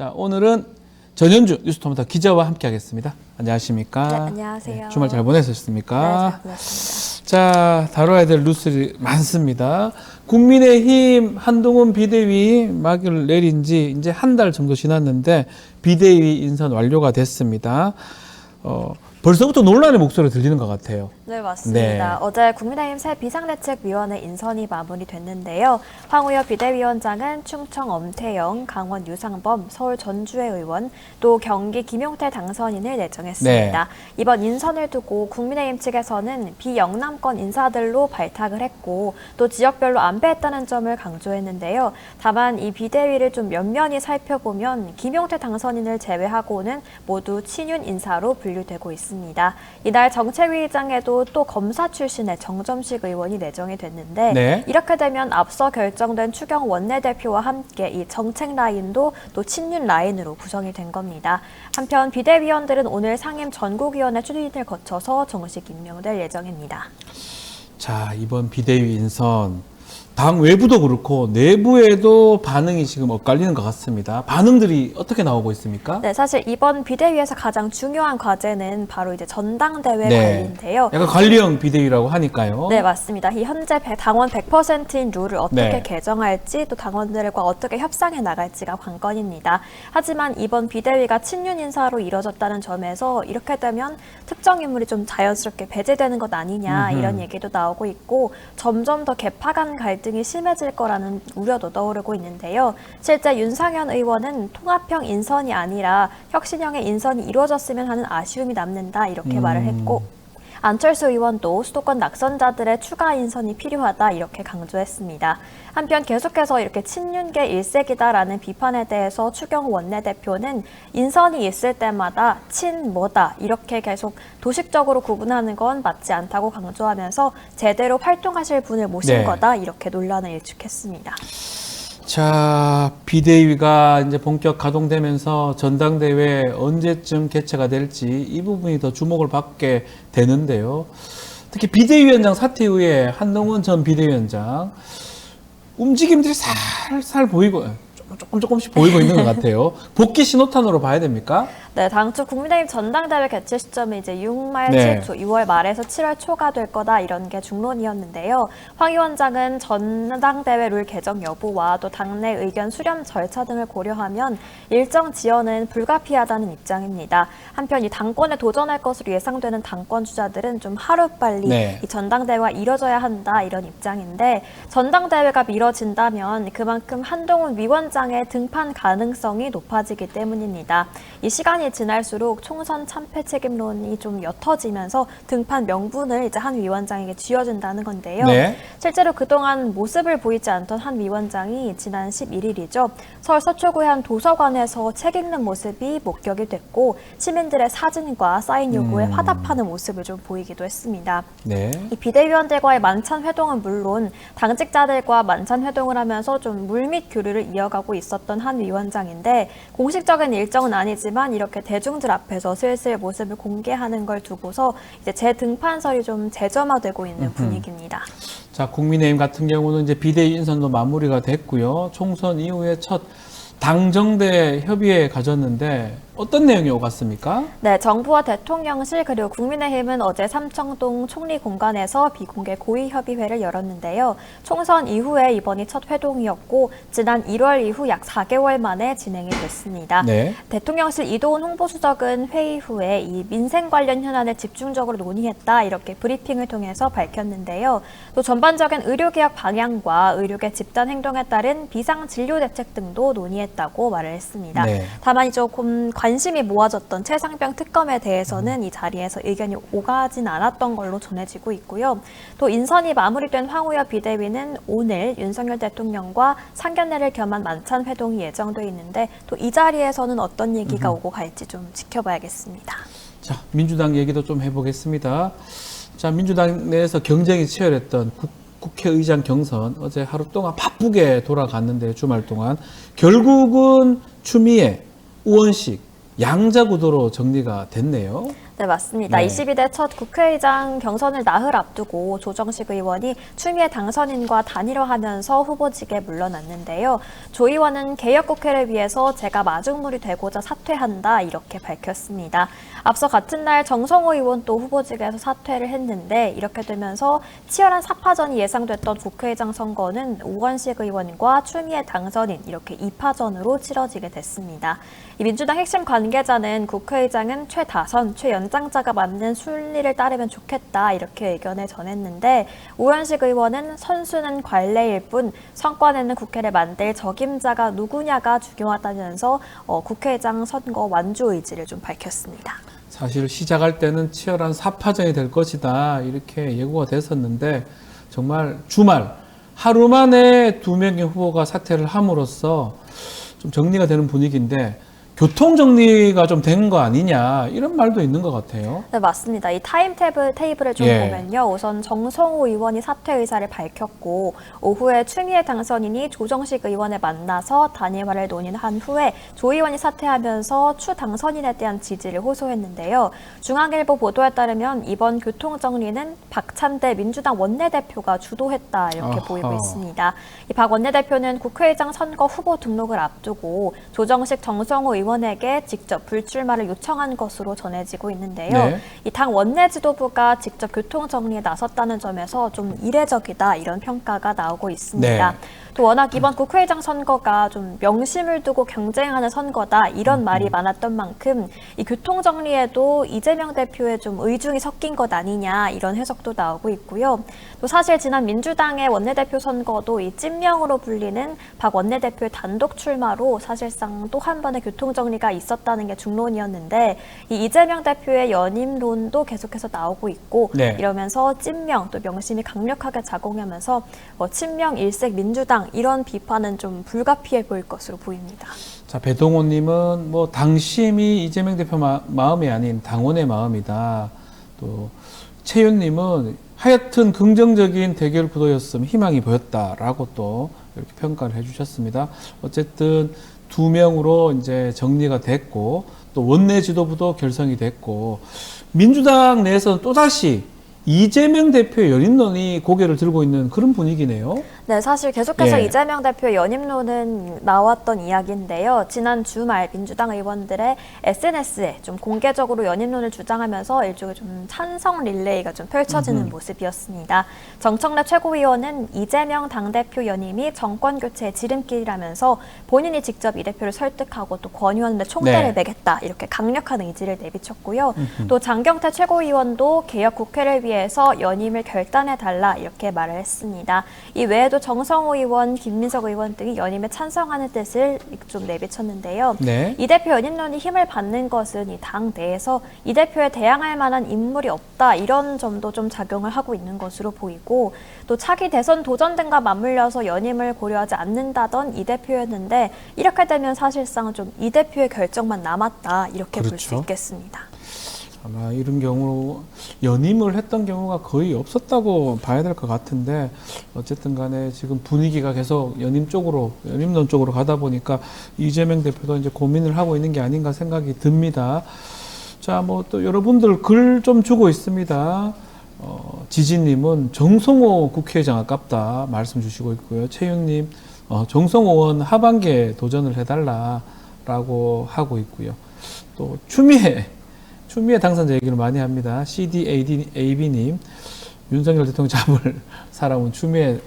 자, 오늘은 전현주 뉴스토마토 기자와 함께 하겠습니다. 안녕하십니까? 네, 안녕하세요. 네, 주말 잘 보내셨습니까? 네, 잘 보냈습니다. 자, 다뤄야 될 뉴스들이 많습니다. 국민의힘 한동훈 비대위 막을 내린 지 이제 한 달 정도 지났는데 비대위 인선 완료가 됐습니다. 벌써부터 논란의 목소리가 들리는 것 같아요. 네, 맞습니다. 네. 어제 국민의힘 새 비상대책위원회 인선이 마무리됐는데요. 황우여 비대위원장은 충청 엄태영, 강원 유상범, 서울 전주의 의원, 또 경기 김용태 당선인을 내정했습니다. 네. 이번 인선을 두고 국민의힘 측에서는 비영남권 인사들로 발탁을 했고 또 지역별로 안배했다는 점을 강조했는데요. 다만 이 비대위를 좀 면면히 살펴보면 김용태 당선인을 제외하고는 모두 친윤 인사로 분류되고 있습니다. 이날 정책위의장에도 또 검사 출신의 정점식 의원이 내정이 됐는데 네. 이렇게 되면 앞서 결정된 추경 원내대표와 함께 이 정책 라인도 또 친윤 라인으로 구성이 된 겁니다. 한편 비대위원들은 오늘 상임 전국위원회 추진을 거쳐서 정식 임명될 예정입니다. 자, 이번 비대위 인선 당 외부도 그렇고 내부에도 반응이 지금 엇갈리는 것 같습니다. 반응들이 어떻게 나오고 있습니까? 네, 사실 이번 비대위에서 가장 중요한 과제는 바로 이제 전당대회 네. 관리인데요. 약간 관리형 비대위라고 하니까요. 네, 맞습니다. 이 현재 당원 100%인 룰을 어떻게 네. 개정할지 또 당원들과 어떻게 협상해 나갈지가 관건입니다. 하지만 이번 비대위가 친윤 인사로 이뤄졌다는 점에서 이렇게 되면 특정 인물이 좀 자연스럽게 배제되는 것 아니냐 이런 얘기도 나오고 있고 점점 더 개파 간 갈등이 심해질 거라는 우려도 떠오르고 있는데요. 실제 윤상현 의원은 통합형 인선이 아니라 혁신형의 인선이 이루어졌으면 하는 아쉬움이 남는다 이렇게 말을 했고 안철수 의원도 수도권 낙선자들의 추가 인선이 필요하다 이렇게 강조했습니다. 한편 계속해서 이렇게 친윤계 일색이다라는 비판에 대해서 추경 원내대표는 인선이 있을 때마다 친뭐다 이렇게 계속 도식적으로 구분하는 건 맞지 않다고 강조하면서 제대로 활동하실 분을 모신 네. 거다 이렇게 논란을 일축했습니다. 자, 비대위가 이제 본격 가동되면서 전당대회 언제쯤 개최가 될지 이 부분이 더 주목을 받게 되는데요. 특히 비대위원장 사퇴 후에 한동훈 전 비대위원장 움직임들이 살살 보이고 조금씩 보이고 있는 것 같아요. 복귀 신호탄으로 봐야 됩니까? 네, 당초 국민의힘 전당대회 개최 시점이 이제 6말 네. 7초, 6월 말에서 7월 초가 될 거다 이런 게 중론이었는데요. 황 위원장은 전당대회 룰 개정 여부와 또 당내 의견 수렴 절차 등을 고려하면 일정 지연은 불가피하다는 입장입니다. 한편 이 당권에 도전할 것으로 예상되는 당권 주자들은 좀 하루빨리 네. 이 전당대회가 이뤄져야 한다 이런 입장인데 전당대회가 미뤄진다면 그만큼 한동훈 위원장의 등판 가능성이 높아지기 때문입니다. 이 시간이 지날수록 총선 참패 책임론이 좀 옅어지면서 등판 명분을 이제 한 위원장에게 쥐어준다는 건데요. 네. 실제로 그동안 모습을 보이지 않던 한 위원장이 지난 11일이죠. 서울 서초구의 한 도서관에서 책 읽는 모습이 목격이 됐고 시민들의 사진과 사인 요구에 화답하는 모습을 좀 보이기도 했습니다. 네. 이 비대위원들과의 만찬 회동은 물론 당직자들과 만찬 회동을 하면서 좀 물밑 교류를 이어가고 있었던 한 위원장인데 공식적인 일정은 아니지만 이렇게 대중들 앞에서 슬슬 모습을 공개하는 걸 두고서 이제 재등판설이 좀 재점화되고 있는 분위기입니다. 자, 국민의힘 같은 경우는 이제 비대위 인선도 마무리가 됐고요. 총선 이후에 첫 당정대 협의회 가졌는데 어떤 내용이 오갔습니까? 네, 정부와 대통령실 그리고 국민의힘은 어제 삼청동 총리 공간에서 비공개 고위협의회를 열었는데요. 총선 이후에 이번이 첫 회동이었고 지난 1월 이후 약 4개월 만에 진행이 됐습니다. 네. 대통령실 이도훈 홍보수석은 회의 후에 이 민생 관련 현안을 집중적으로 논의했다 이렇게 브리핑을 통해서 밝혔는데요. 또 전반적인 의료개혁 방향과 의료계 집단 행동에 따른 비상진료대책 등도 논의했다고 말을 했습니다. 네. 다만 조금 관심이 모아졌던 최상병 특검에 대해서는 이 자리에서 의견이 오가진 않았던 걸로 전해지고 있고요. 또 인선이 마무리된 황우여 비대위는 오늘 윤석열 대통령과 상견례를 겸한 만찬 회동이 예정돼 있는데 또 이 자리에서는 어떤 얘기가 오고 갈지 좀 지켜봐야겠습니다. 자, 민주당 얘기도 좀 해보겠습니다. 자, 민주당 내에서 경쟁이 치열했던 국회의장 경선 어제 하루 동안 바쁘게 돌아갔는데 주말 동안 결국은 추미애, 우원식 양자 구도로 정리가 됐네요. 네, 맞습니다. 네. 22대 첫 국회의장 경선을 나흘 앞두고 조정식 의원이 추미애 당선인과 단일화하면서 후보직에 물러났는데요. 조 의원은 개혁국회를 위해서 제가 마중물이 되고자 사퇴한다 이렇게 밝혔습니다. 앞서 같은 날 정성호 의원 또 후보직에서 사퇴를 했는데 이렇게 되면서 치열한 사파전이 예상됐던 국회의장 선거는 오건식 의원과 추미애 당선인 이렇게 2파전으로 치러지게 됐습니다. 이 민주당 핵심 관계자는 국회의장은 최다선, 최연장자가 맞는 순리를 따르면 좋겠다 이렇게 의견을 전했는데 오현식 의원은 선수는 관례일 뿐 선권에는 국회를 만들 적임자가 누구냐가 중요하다면서 국회의장 선거 완주 의지를 좀 밝혔습니다. 사실 시작할 때는 치열한 사파전이 될 것이다 이렇게 예고가 됐었는데 정말 주말 하루 만에 두 명의 후보가 사퇴를 함으로써 좀 정리가 되는 분위기인데 교통 정리가 좀 된 거 아니냐 이런 말도 있는 것 같아요. 네, 맞습니다. 이 테이블을 좀 예. 보면요. 우선 정성호 의원이 사퇴 의사를 밝혔고 오후에 추미애 당선인이 조정식 의원을 만나서 단일화를 논의한 후에 조 의원이 사퇴하면서 추 당선인에 대한 지지를 호소했는데요. 중앙일보 보도에 따르면 이번 교통정리는 박찬대 민주당 원내대표가 주도했다 이렇게 아하. 보이고 있습니다. 이 박 원내대표는 국회의장 선거 후보 등록을 앞두고 조정식 정성호 의원에게 직접 불출마를 요청한 것으로 전해지고 있는데요. 네. 이 당 원내 지도부가 직접 교통 정리에 나섰다는 점에서 좀 이례적이다 이런 평가가 나오고 있습니다. 네. 또 워낙 이번 국회의장 선거가 좀 명심을 두고 경쟁하는 선거다 이런 말이 많았던 만큼 이 교통 정리에도 이재명 대표의 좀 의중이 섞인 것 아니냐 이런 해석도 나오고 있고요. 또 사실 지난 민주당의 원내대표 선거도 이 찐명으로 불리는 박 원내대표의 단독 출마로 사실상 또 한 번의 교통 정리가 있었다는 게 중론이었는데 이 이재명 대표의 연임론도 계속해서 나오고 있고 네. 이러면서 찐명 또 명심이 강력하게 작용하면서 친명 일색 민주당 이런 비판은 좀 불가피해 보일 것으로 보입니다. 자, 배동호님은 뭐 당심이 이재명 대표 마음이 아닌 당원의 마음이다. 또 최윤님은 하여튼 긍정적인 대결 구도였음 희망이 보였다라고 또 이렇게 평가를 해주셨습니다. 어쨌든 두 명으로 이제 정리가 됐고 또 원내 지도부도 결성이 됐고 민주당 내에서는 또다시 이재명 대표의 연임론이 고개를 들고 있는 그런 분위기네요. 네, 사실 계속해서 예. 이재명 대표의 연임론은 나왔던 이야기인데요. 지난 주말 민주당 의원들의 SNS에 좀 공개적으로 연임론을 주장하면서 일종의 좀 찬성 릴레이가 좀 펼쳐지는 모습이었습니다. 정청래 최고위원은 이재명 당대표 연임이 정권 교체의 지름길이라면서 본인이 직접 이 대표를 설득하고 또 권유하는데 총대를 네. 매겠다 이렇게 강력한 의지를 내비쳤고요. 또 장경태 최고위원도 개혁 국회를 위해서 연임을 결단해달라 이렇게 말을 했습니다. 이 외에도 정성호 의원, 김민석 의원 등이 연임에 찬성하는 뜻을 좀 내비쳤는데요. 네. 이 대표 연임론이 힘을 받는 것은 이 당 내에서 이 대표에 대항할 만한 인물이 없다 이런 점도 좀 작용을 하고 있는 것으로 보이고 또 차기 대선 도전 등과 맞물려서 연임을 고려하지 않는다던 이 대표였는데 이렇게 되면 사실상 좀 이 대표의 결정만 남았다 이렇게 볼 수 그렇죠. 있겠습니다. 아마 이런 경우 연임을 했던 경우가 거의 없었다고 봐야 될 것 같은데 어쨌든 간에 지금 분위기가 계속 연임론 쪽으로 가다 보니까 이재명 대표도 이제 고민을 하고 있는 게 아닌가 생각이 듭니다. 자, 뭐 또 여러분들 글 좀 주고 있습니다. 지지님은 정성호 국회의장 아깝다 말씀 주시고 있고요. 최윤님 정성호 의원 하반기에 도전을 해달라라고 하고 있고요. 또 추미애 당선자 얘기를 많이 합니다. CDAB님, 윤석열 대통령 잡을 사람은 추미애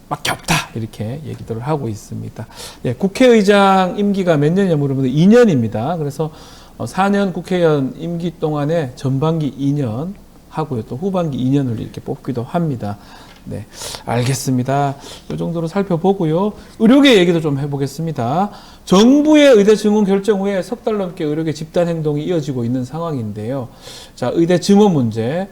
밖에 없다. 이렇게 얘기들을 하고 있습니다. 예, 국회의장 임기가 몇 년이냐 물으면 2년입니다. 그래서 4년 국회의원 임기 동안에 전반기 2년 하고요. 또 후반기 2년을 이렇게 뽑기도 합니다. 네, 알겠습니다. 이 정도로 살펴보고요. 의료계 얘기도 좀 해보겠습니다. 정부의 의대 증원 결정 후에 석 달 넘게 의료계 집단 행동이 이어지고 있는 상황인데요. 자, 의대 증원 문제.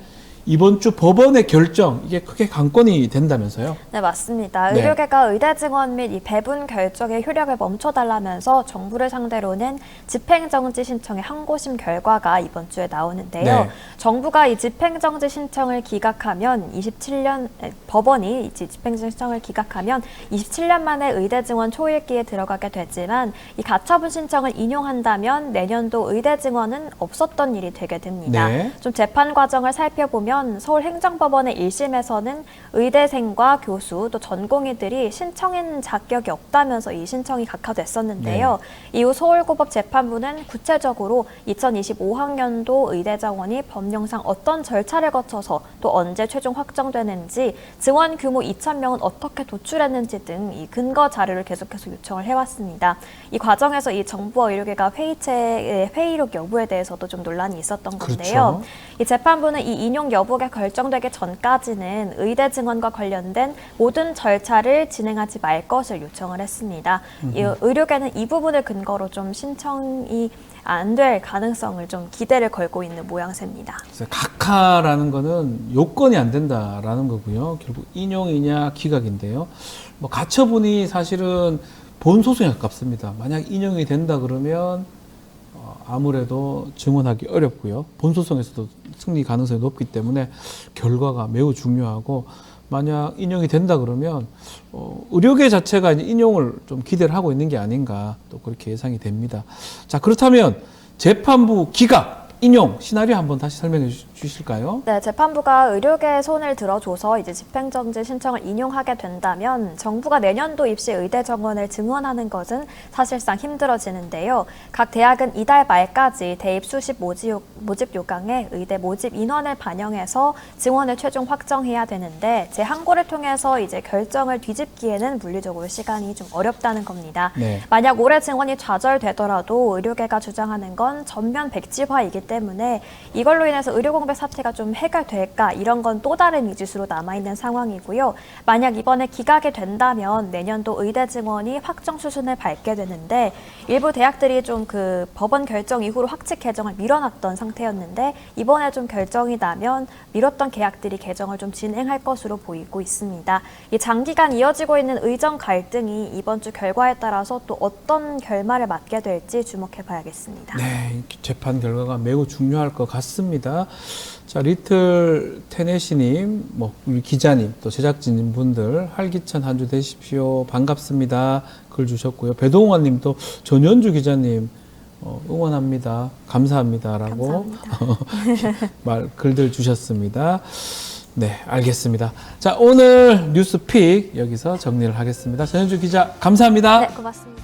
이번 주 법원의 결정 이게 크게 관건이 된다면서요? 네, 맞습니다. 네. 의료계가 의대 증원 및 이 배분 결정의 효력을 멈춰달라면서 정부를 상대로는 집행정지 신청의 항고심 결과가 이번 주에 나오는데요. 네. 정부가 이 집행정지 신청을 기각하면 법원이 이 집행정지 신청을 기각하면 27년 만에 의대 증원 초읽기에 들어가게 되지만 이 가처분 신청을 인용한다면 내년도 의대 증원은 없었던 일이 되게 됩니다. 네. 좀 재판 과정을 살펴보면 서울행정법원의 1심에서는 의대생과 교수 또 전공의들이 신청인 자격이 없다면서 이 신청이 각하됐었는데요. 이후 서울고법 재판부는 구체적으로 2025학년도 의대 정원이 법령상 어떤 절차를 거쳐서 또 언제 최종 확정되는지, 증원 규모 2,000명은 어떻게 도출했는지 등 이 근거 자료를 계속해서 요청을 해왔습니다. 이 과정에서 이 정부와 의료계가 회의체의 회의록 여부에 대해서도 좀 논란이 있었던 건데요. 그렇죠. 이 재판부는 이 인용 여부가 결정되기 전까지는 의대 증원과 관련된 모든 절차를 진행하지 말 것을 요청을 했습니다. 이 의료계는 이 부분을 근거로 좀 신청이 안 될 가능성을 좀 기대를 걸고 있는 모양새입니다. 그래서 각하라는 거는 요건이 안 된다라는 거고요. 결국 인용이냐 기각인데요. 뭐 가처분이 사실은 본소송에 가깝습니다. 만약 인용이 된다 그러면 아무래도 증언하기 어렵고요. 본소송에서도 승리 가능성이 높기 때문에 결과가 매우 중요하고, 만약 인용이 된다 그러면 의료계 자체가 이제 인용을 좀 기대를 하고 있는 게 아닌가 또 그렇게 예상이 됩니다. 자, 그렇다면 재판부 기각, 인용 시나리오 한번 다시 설명해 주실까요? 네, 재판부가 의료계의 손을 들어줘서 이제 집행정지 신청을 인용하게 된다면 정부가 내년도 입시 의대 정원을 증원하는 것은 사실상 힘들어지는데요. 각 대학은 이달 말까지 대입 수십 모집 요강에 의대 모집 인원을 반영해서 증원을 최종 확정해야 되는데, 재항고를 통해서 이제 결정을 뒤집기에는 물리적으로 시간이 좀 어렵다는 겁니다. 네. 만약 올해 증원이 좌절되더라도 의료계가 주장하는 건 전면 백지화이기 때문에 이걸로 인해서 의료공백 사태가 좀 해결될까, 이런 건 또 다른 미지수로 남아있는 상황이고요. 만약 이번에 기각이 된다면 내년도 의대 증원이 확정 수순을 밟게 되는데, 일부 대학들이 좀 그 법원 결정 이후로 학칙 개정을 밀어놨던 상태였는데, 이번에 좀 결정이 나면 미뤘던 계약들이 개정을 좀 진행할 것으로 보이고 있습니다. 이 장기간 이어지고 있는 의정 갈등이 이번 주 결과에 따라서 또 어떤 결말을 맞게 될지 주목해 봐야겠습니다. 네, 재판 결과가 매우 중요할 것 같습니다. 자, 리틀 테네시님, 우리 기자님, 또 제작진 분들 활기찬 한 주 되십시오. 반갑습니다. 글 주셨고요. 배동환님도 전현주 기자님 응원합니다. 감사합니다라고 글들 주셨습니다. 네, 알겠습니다. 자, 오늘 뉴스픽 여기서 정리를 하겠습니다. 전현주 기자, 감사합니다. 네, 고맙습니다.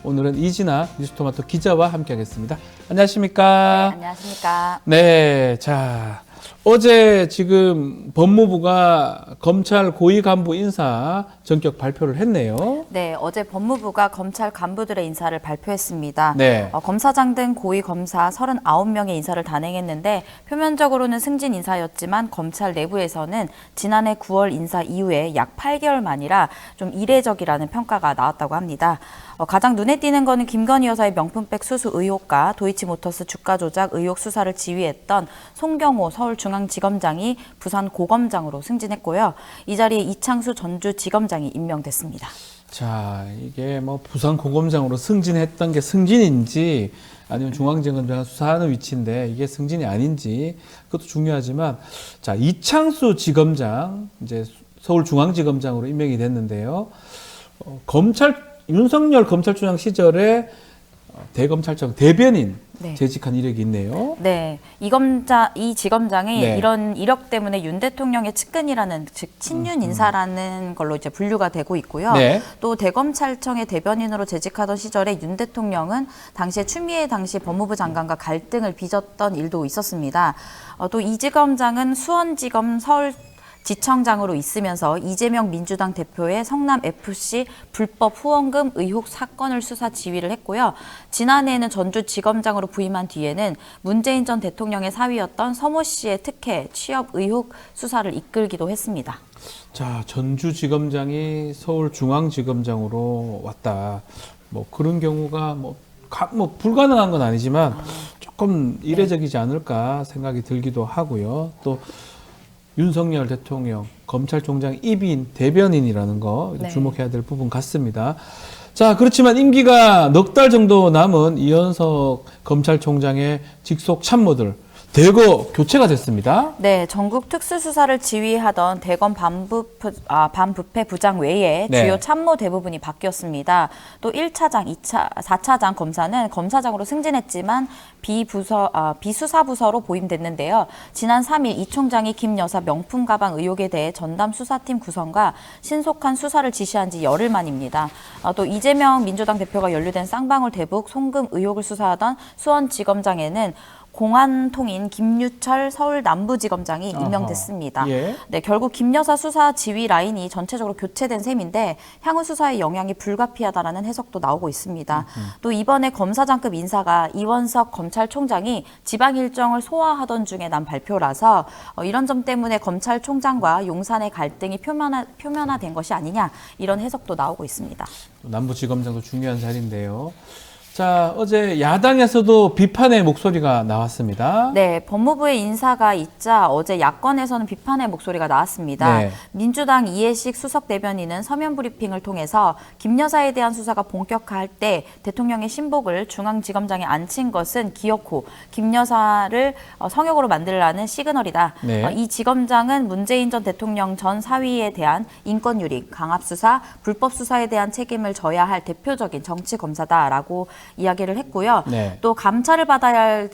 오늘은 이진아 뉴스토마토 기자와 함께하겠습니다. 안녕하십니까? 네, 안녕하십니까? 네, 자, 어제 지금 법무부가 검찰 고위 간부 인사 전격 발표를 했네요. 네, 어제 법무부가 검찰 간부들의 인사를 발표했습니다. 네. 검사장 등 고위 검사 39명의 인사를 단행했는데, 표면적으로는 승진 인사였지만 검찰 내부에서는 지난해 9월 인사 이후에 약 8개월 만이라 좀 이례적이라는 평가가 나왔다고 합니다. 가장 눈에 띄는 거는 김건희 여사의 명품백 수수 의혹과 도이치모터스 주가 조작 의혹 수사를 지휘했던 송경호 서울중앙지검장이 부산 고검장으로 승진했고요. 이 자리에 이창수 전주지검장이 임명됐습니다. 자, 이게 부산 고검장으로 승진했던 게 승진인지 아니면 중앙지검장을 수사하는 위치인데 이게 승진이 아닌지 그것도 중요하지만, 자, 이창수 지검장 이제 서울중앙지검장으로 임명이 됐는데요. 윤석열 검찰총장 시절에 대검찰청 대변인 재직한 이력이 있네요. 네, 이 지검장이 네. 이런 이력 때문에 윤 대통령의 측근이라는, 즉 친윤 인사라는 걸로 이제 분류가 되고 있고요. 네. 또 대검찰청의 대변인으로 재직하던 시절에 윤 대통령은 당시에 추미애 당시 법무부 장관과 갈등을 빚었던 일도 있었습니다. 또 이 지검장은 수원지검 지청장으로 있으면서 이재명 민주당 대표의 성남FC 불법 후원금 의혹 사건을 수사 지휘를 했고요. 지난해에는 전주지검장으로 부임한 뒤에는 문재인 전 대통령의 사위였던 서모 씨의 특혜 취업 의혹 수사를 이끌기도 했습니다. 자, 전주지검장이 서울중앙지검장으로 왔다. 그런 경우가 불가능한 건 아니지만 조금 이례적이지 않을까 생각이 들기도 하고요. 또 윤석열 대통령 검찰총장 입인 대변인이라는 거 네. 주목해야 될 부분 같습니다. 자, 그렇지만 임기가 넉 달 정도 남은 이현석 검찰총장의 직속 참모들 대거 교체가 됐습니다. 네, 전국 특수수사를 지휘하던 대검 반부패 부장 외에 네. 주요 참모 대부분이 바뀌었습니다. 또 1차장, 2차, 4차장 검사는 검사장으로 승진했지만 비수사부서로 보임됐는데요. 지난 3일 이 총장이 김 여사 명품 가방 의혹에 대해 전담 수사팀 구성과 신속한 수사를 지시한 지 열흘 만입니다. 또 이재명 민주당 대표가 연루된 쌍방울 대북 송금 의혹을 수사하던 수원지검장에는 공안통인 김유철 서울 남부지검장이 임명됐습니다. 예. 네, 결국 김 여사 수사 지휘 라인이 전체적으로 교체된 셈인데 향후 수사에 영향이 불가피하다라는 해석도 나오고 있습니다. 또 이번에 검사장급 인사가 이원석 검찰총장이 지방 일정을 소화하던 중에 난 발표라서 이런 점 때문에 검찰총장과 용산의 갈등이 표면화된 것이 아니냐 이런 해석도 나오고 있습니다. 남부지검장도 중요한 자리인데요. 자, 어제 야당에서도 비판의 목소리가 나왔습니다. 네, 법무부의 인사가 있자 어제 야권에서는 비판의 목소리가 나왔습니다. 네. 민주당 이해식 수석 대변인은 서면 브리핑을 통해서 김 여사에 대한 수사가 본격화할 때 대통령의 신복을 중앙지검장에 앉힌 것은 기어코 김 여사를 성역으로 만들라는 시그널이다. 네. 이 지검장은 문재인 전 대통령 전 사위에 대한 인권유린, 강압수사, 불법수사에 대한 책임을 져야 할 대표적인 정치검사다라고 이야기를 했고요. 네. 또 감찰을 받아야 할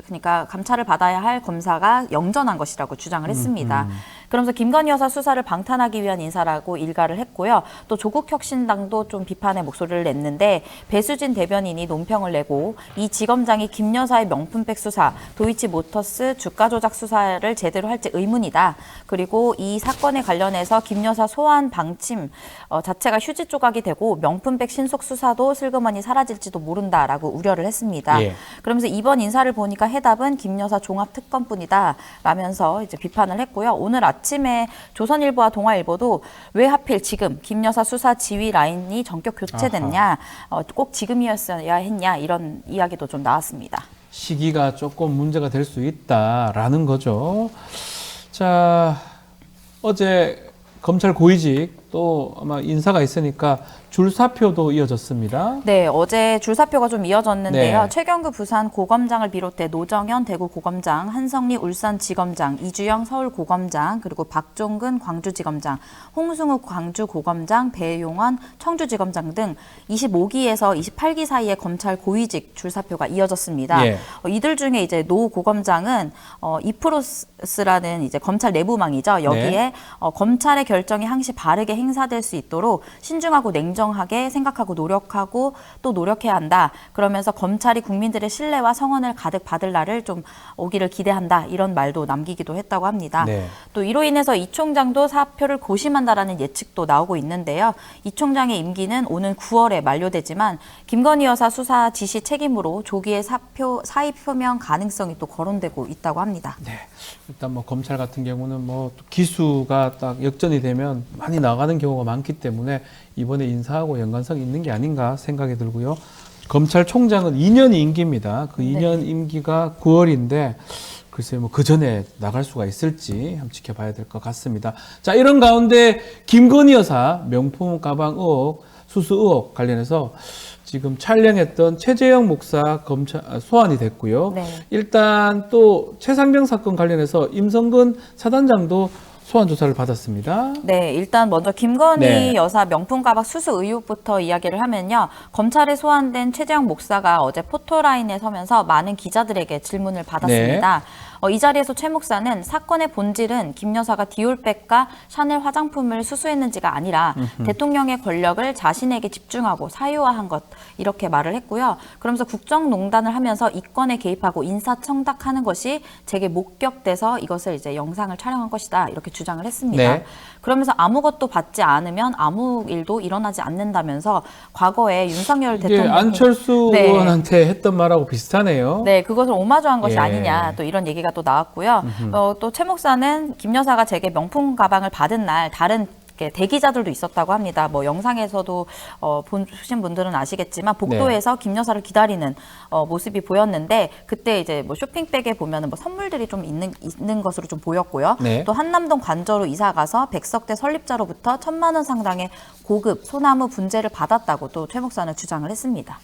그러니까 감찰을 받아야 할 검사가 영전한 것이라고 주장을 했습니다. 그러면서 김건희 여사 수사를 방탄하기 위한 인사라고 일가를 했고요. 또 조국혁신당도 좀 비판의 목소리를 냈는데 배수진 대변인이 논평을 내고 이 지검장이 김 여사의 명품백 수사, 도이치모터스 주가 조작 수사를 제대로 할지 의문이다. 그리고 이 사건에 관련해서 김 여사 소환 방침 자체가 휴지 조각이 되고 명품백 신속 수사도 슬그머니 사라질지도 모른다라고 우려를 했습니다. 예. 그러면서 이번 인사를 보니까 해답은 김 여사 종합특검뿐이다 라면서 이제 비판을 했고요. 오늘 아침에 조선일보와 동아일보도 왜 하필 지금 김 여사 수사 지휘 라인이 전격 교체됐냐, 꼭 지금이었어야 했냐 이런 이야기도 좀 나왔습니다. 시기가 조금 문제가 될 수 있다라는 거죠. 자, 어제 검찰 고위직 또 아마 인사가 있으니까 줄사표도 이어졌습니다. 네, 어제 줄사표가 좀 이어졌는데요. 네. 최경구 부산 고검장을 비롯해 노정현 대구 고검장, 한성리 울산지검장, 이주영 서울고검장, 그리고 박종근 광주지검장, 홍승욱 광주고검장, 배용원 청주지검장 등 25기에서 28기 사이에 검찰 고위직 줄사표가 이어졌습니다. 예. 이들 중에 이제 노 고검장은 이프로스라는 이제 검찰 내부망이죠. 여기에 네. 검찰의 결정이 항시 바르게 행사될 수 있도록 신중하고 냉정하게 생각하고 노력하고 또 노력해야 한다. 그러면서 검찰이 국민들의 신뢰와 성원을 가득 받을 날을 좀 오기를 기대한다. 이런 말도 남기기도 했다고 합니다. 네. 또 이로 인해서 이 총장도 사표를 고심한다라는 예측도 나오고 있는데요. 이 총장의 임기는 오는 9월에 만료되지만 김건희 여사 수사 지시 책임으로 조기에 사의 표명 가능성이 또 거론되고 있다고 합니다. 네. 일단 뭐 검찰 같은 경우는 뭐 기수가 딱 역전이 되면 많이 나가는 경우가 많기 때문에 이번에 인사하고 연관성이 있는 게 아닌가 생각이 들고요. 검찰총장은 2년 임기입니다. 그 2년 임기가 9월인데 글쎄요, 뭐 그 전에 나갈 수가 있을지 한번 지켜봐야 될 것 같습니다. 자, 이런 가운데 김건희 여사 명품 가방 의혹, 수수 의혹 관련해서 지금 촬영했던 최재형 목사 소환이 됐고요. 네. 일단 또 최상병 사건 관련해서 임성근 사단장도 소환 조사를 받았습니다. 네, 일단 먼저 김건희 네. 여사 명품 가방 수수 의혹부터 이야기를 하면요. 검찰에 소환된 최재형 목사가 어제 포토라인에 서면서 많은 기자들에게 질문을 받았습니다. 이 자리에서 최 목사는 사건의 본질은 김 여사가 디올백과 샤넬 화장품을 수수했는지가 아니라 대통령의 권력을 자신에게 집중하고 사유화한 것 이렇게 말을 했고요. 그러면서 국정농단을 하면서 이권에 개입하고 인사청탁하는 것이 제게 목격돼서 이것을 이제 영상을 촬영한 것이다 이렇게 주장을 했습니다. 네. 그러면서 아무것도 받지 않으면 아무 일도 일어나지 않는다면서 과거에 윤석열 이게 대통령이 안철수 네. 의원한테 했던 말하고 비슷하네요. 네, 그것을 오마주한 것이 예. 아니냐 또 이런 얘기가 또 나왔고요. 또 최 목사는 김 여사가 제게 명품 가방을 받은 날 다른 이렇게 대기자들도 있었다고 합니다. 뭐 영상에서도 보신 분들은 아시겠지만 복도에서 김 여사를 기다리는 모습이 보였는데 그때 이제 뭐 쇼핑백에 보면은 뭐 선물들이 좀 있는 것으로 좀 보였고요. 네. 또 한남동 관저로 이사 가서 백석대 설립자로부터 1,000만 원 상당의 고급 소나무 분재를 받았다고 또 최 목사는 주장을 했습니다.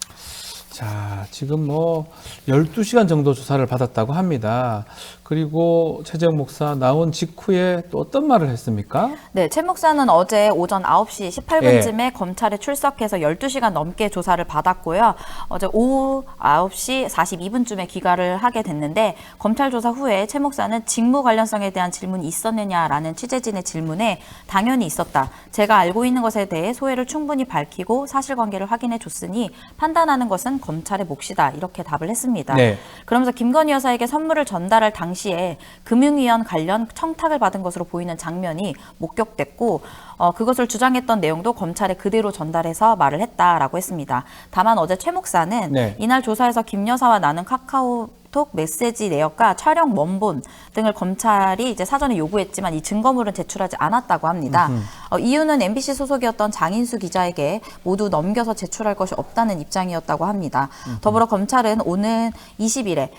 자, 지금 뭐 12시간 정도 조사를 받았다고 합니다. 그리고 최재형 목사 나온 직후에 또 어떤 말을 했습니까? 네, 최 목사는 어제 오전 9시 18분쯤에 검찰에 출석해서 12시간 넘게 조사를 받았고요. 어제 오후 9시 42분쯤에 귀가를 하게 됐는데 검찰 조사 후에 최 목사는 직무 관련성에 대한 질문이 있었느냐라는 취재진의 질문에 당연히 있었다. 제가 알고 있는 것에 대해 소회를 충분히 밝히고 사실관계를 확인해 줬으니 판단하는 것은 검찰의 몫이다. 이렇게 답을 했습니다. 네. 그러면서 김건희 여사에게 선물을 전달할 당시에 금융위원 관련 청탁을 받은 것으로 보이는 장면이 목격됐고 그것을 주장했던 내용도 검찰에 그대로 전달해서 말을 했다라고 했습니다. 다만 어제 최 목사는 네. 이날 조사에서 김 여사와 나눈 카카오톡 메시지 내역과 촬영 원본 등을 검찰이 이제 사전에 요구했지만 이 증거물은 제출하지 않았다고 합니다. 이유는 MBC 소속이었던 장인수 기자에게 모두 넘겨서 제출할 것이 없다는 입장이었다고 합니다. 더불어 검찰은 오는 20일에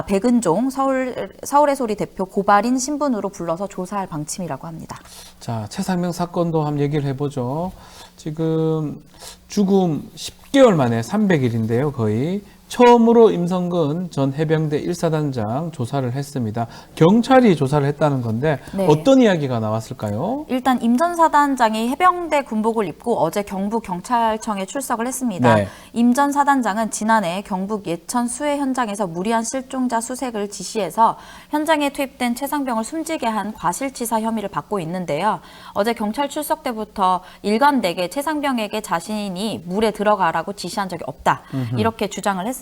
백은종 서울의 소리 대표 고발인 신분으로 불러서 조사할 방침이라고 합니다. 자, 최상명 사건도 한번 얘기를 해보죠. 지금 죽음 10개월 만에 300일인데요, 거의. 처음으로 임성근 전 해병대 1사단장 조사를 했습니다. 경찰이 조사를 했다는 건데 네. 어떤 이야기가 나왔을까요? 일단 임 전 사단장이 해병대 군복을 입고 어제 경북 경찰청에 출석을 했습니다. 네. 임 전 사단장은 지난해 경북 예천 수해 현장에서 무리한 실종자 수색을 지시해서 현장에 투입된 최상병을 숨지게 한 과실치사 혐의를 받고 있는데요. 어제 경찰 출석 때부터 일관되게 최상병에게 자신이 물에 들어가라고 지시한 적이 없다. 이렇게 주장을 했습니다.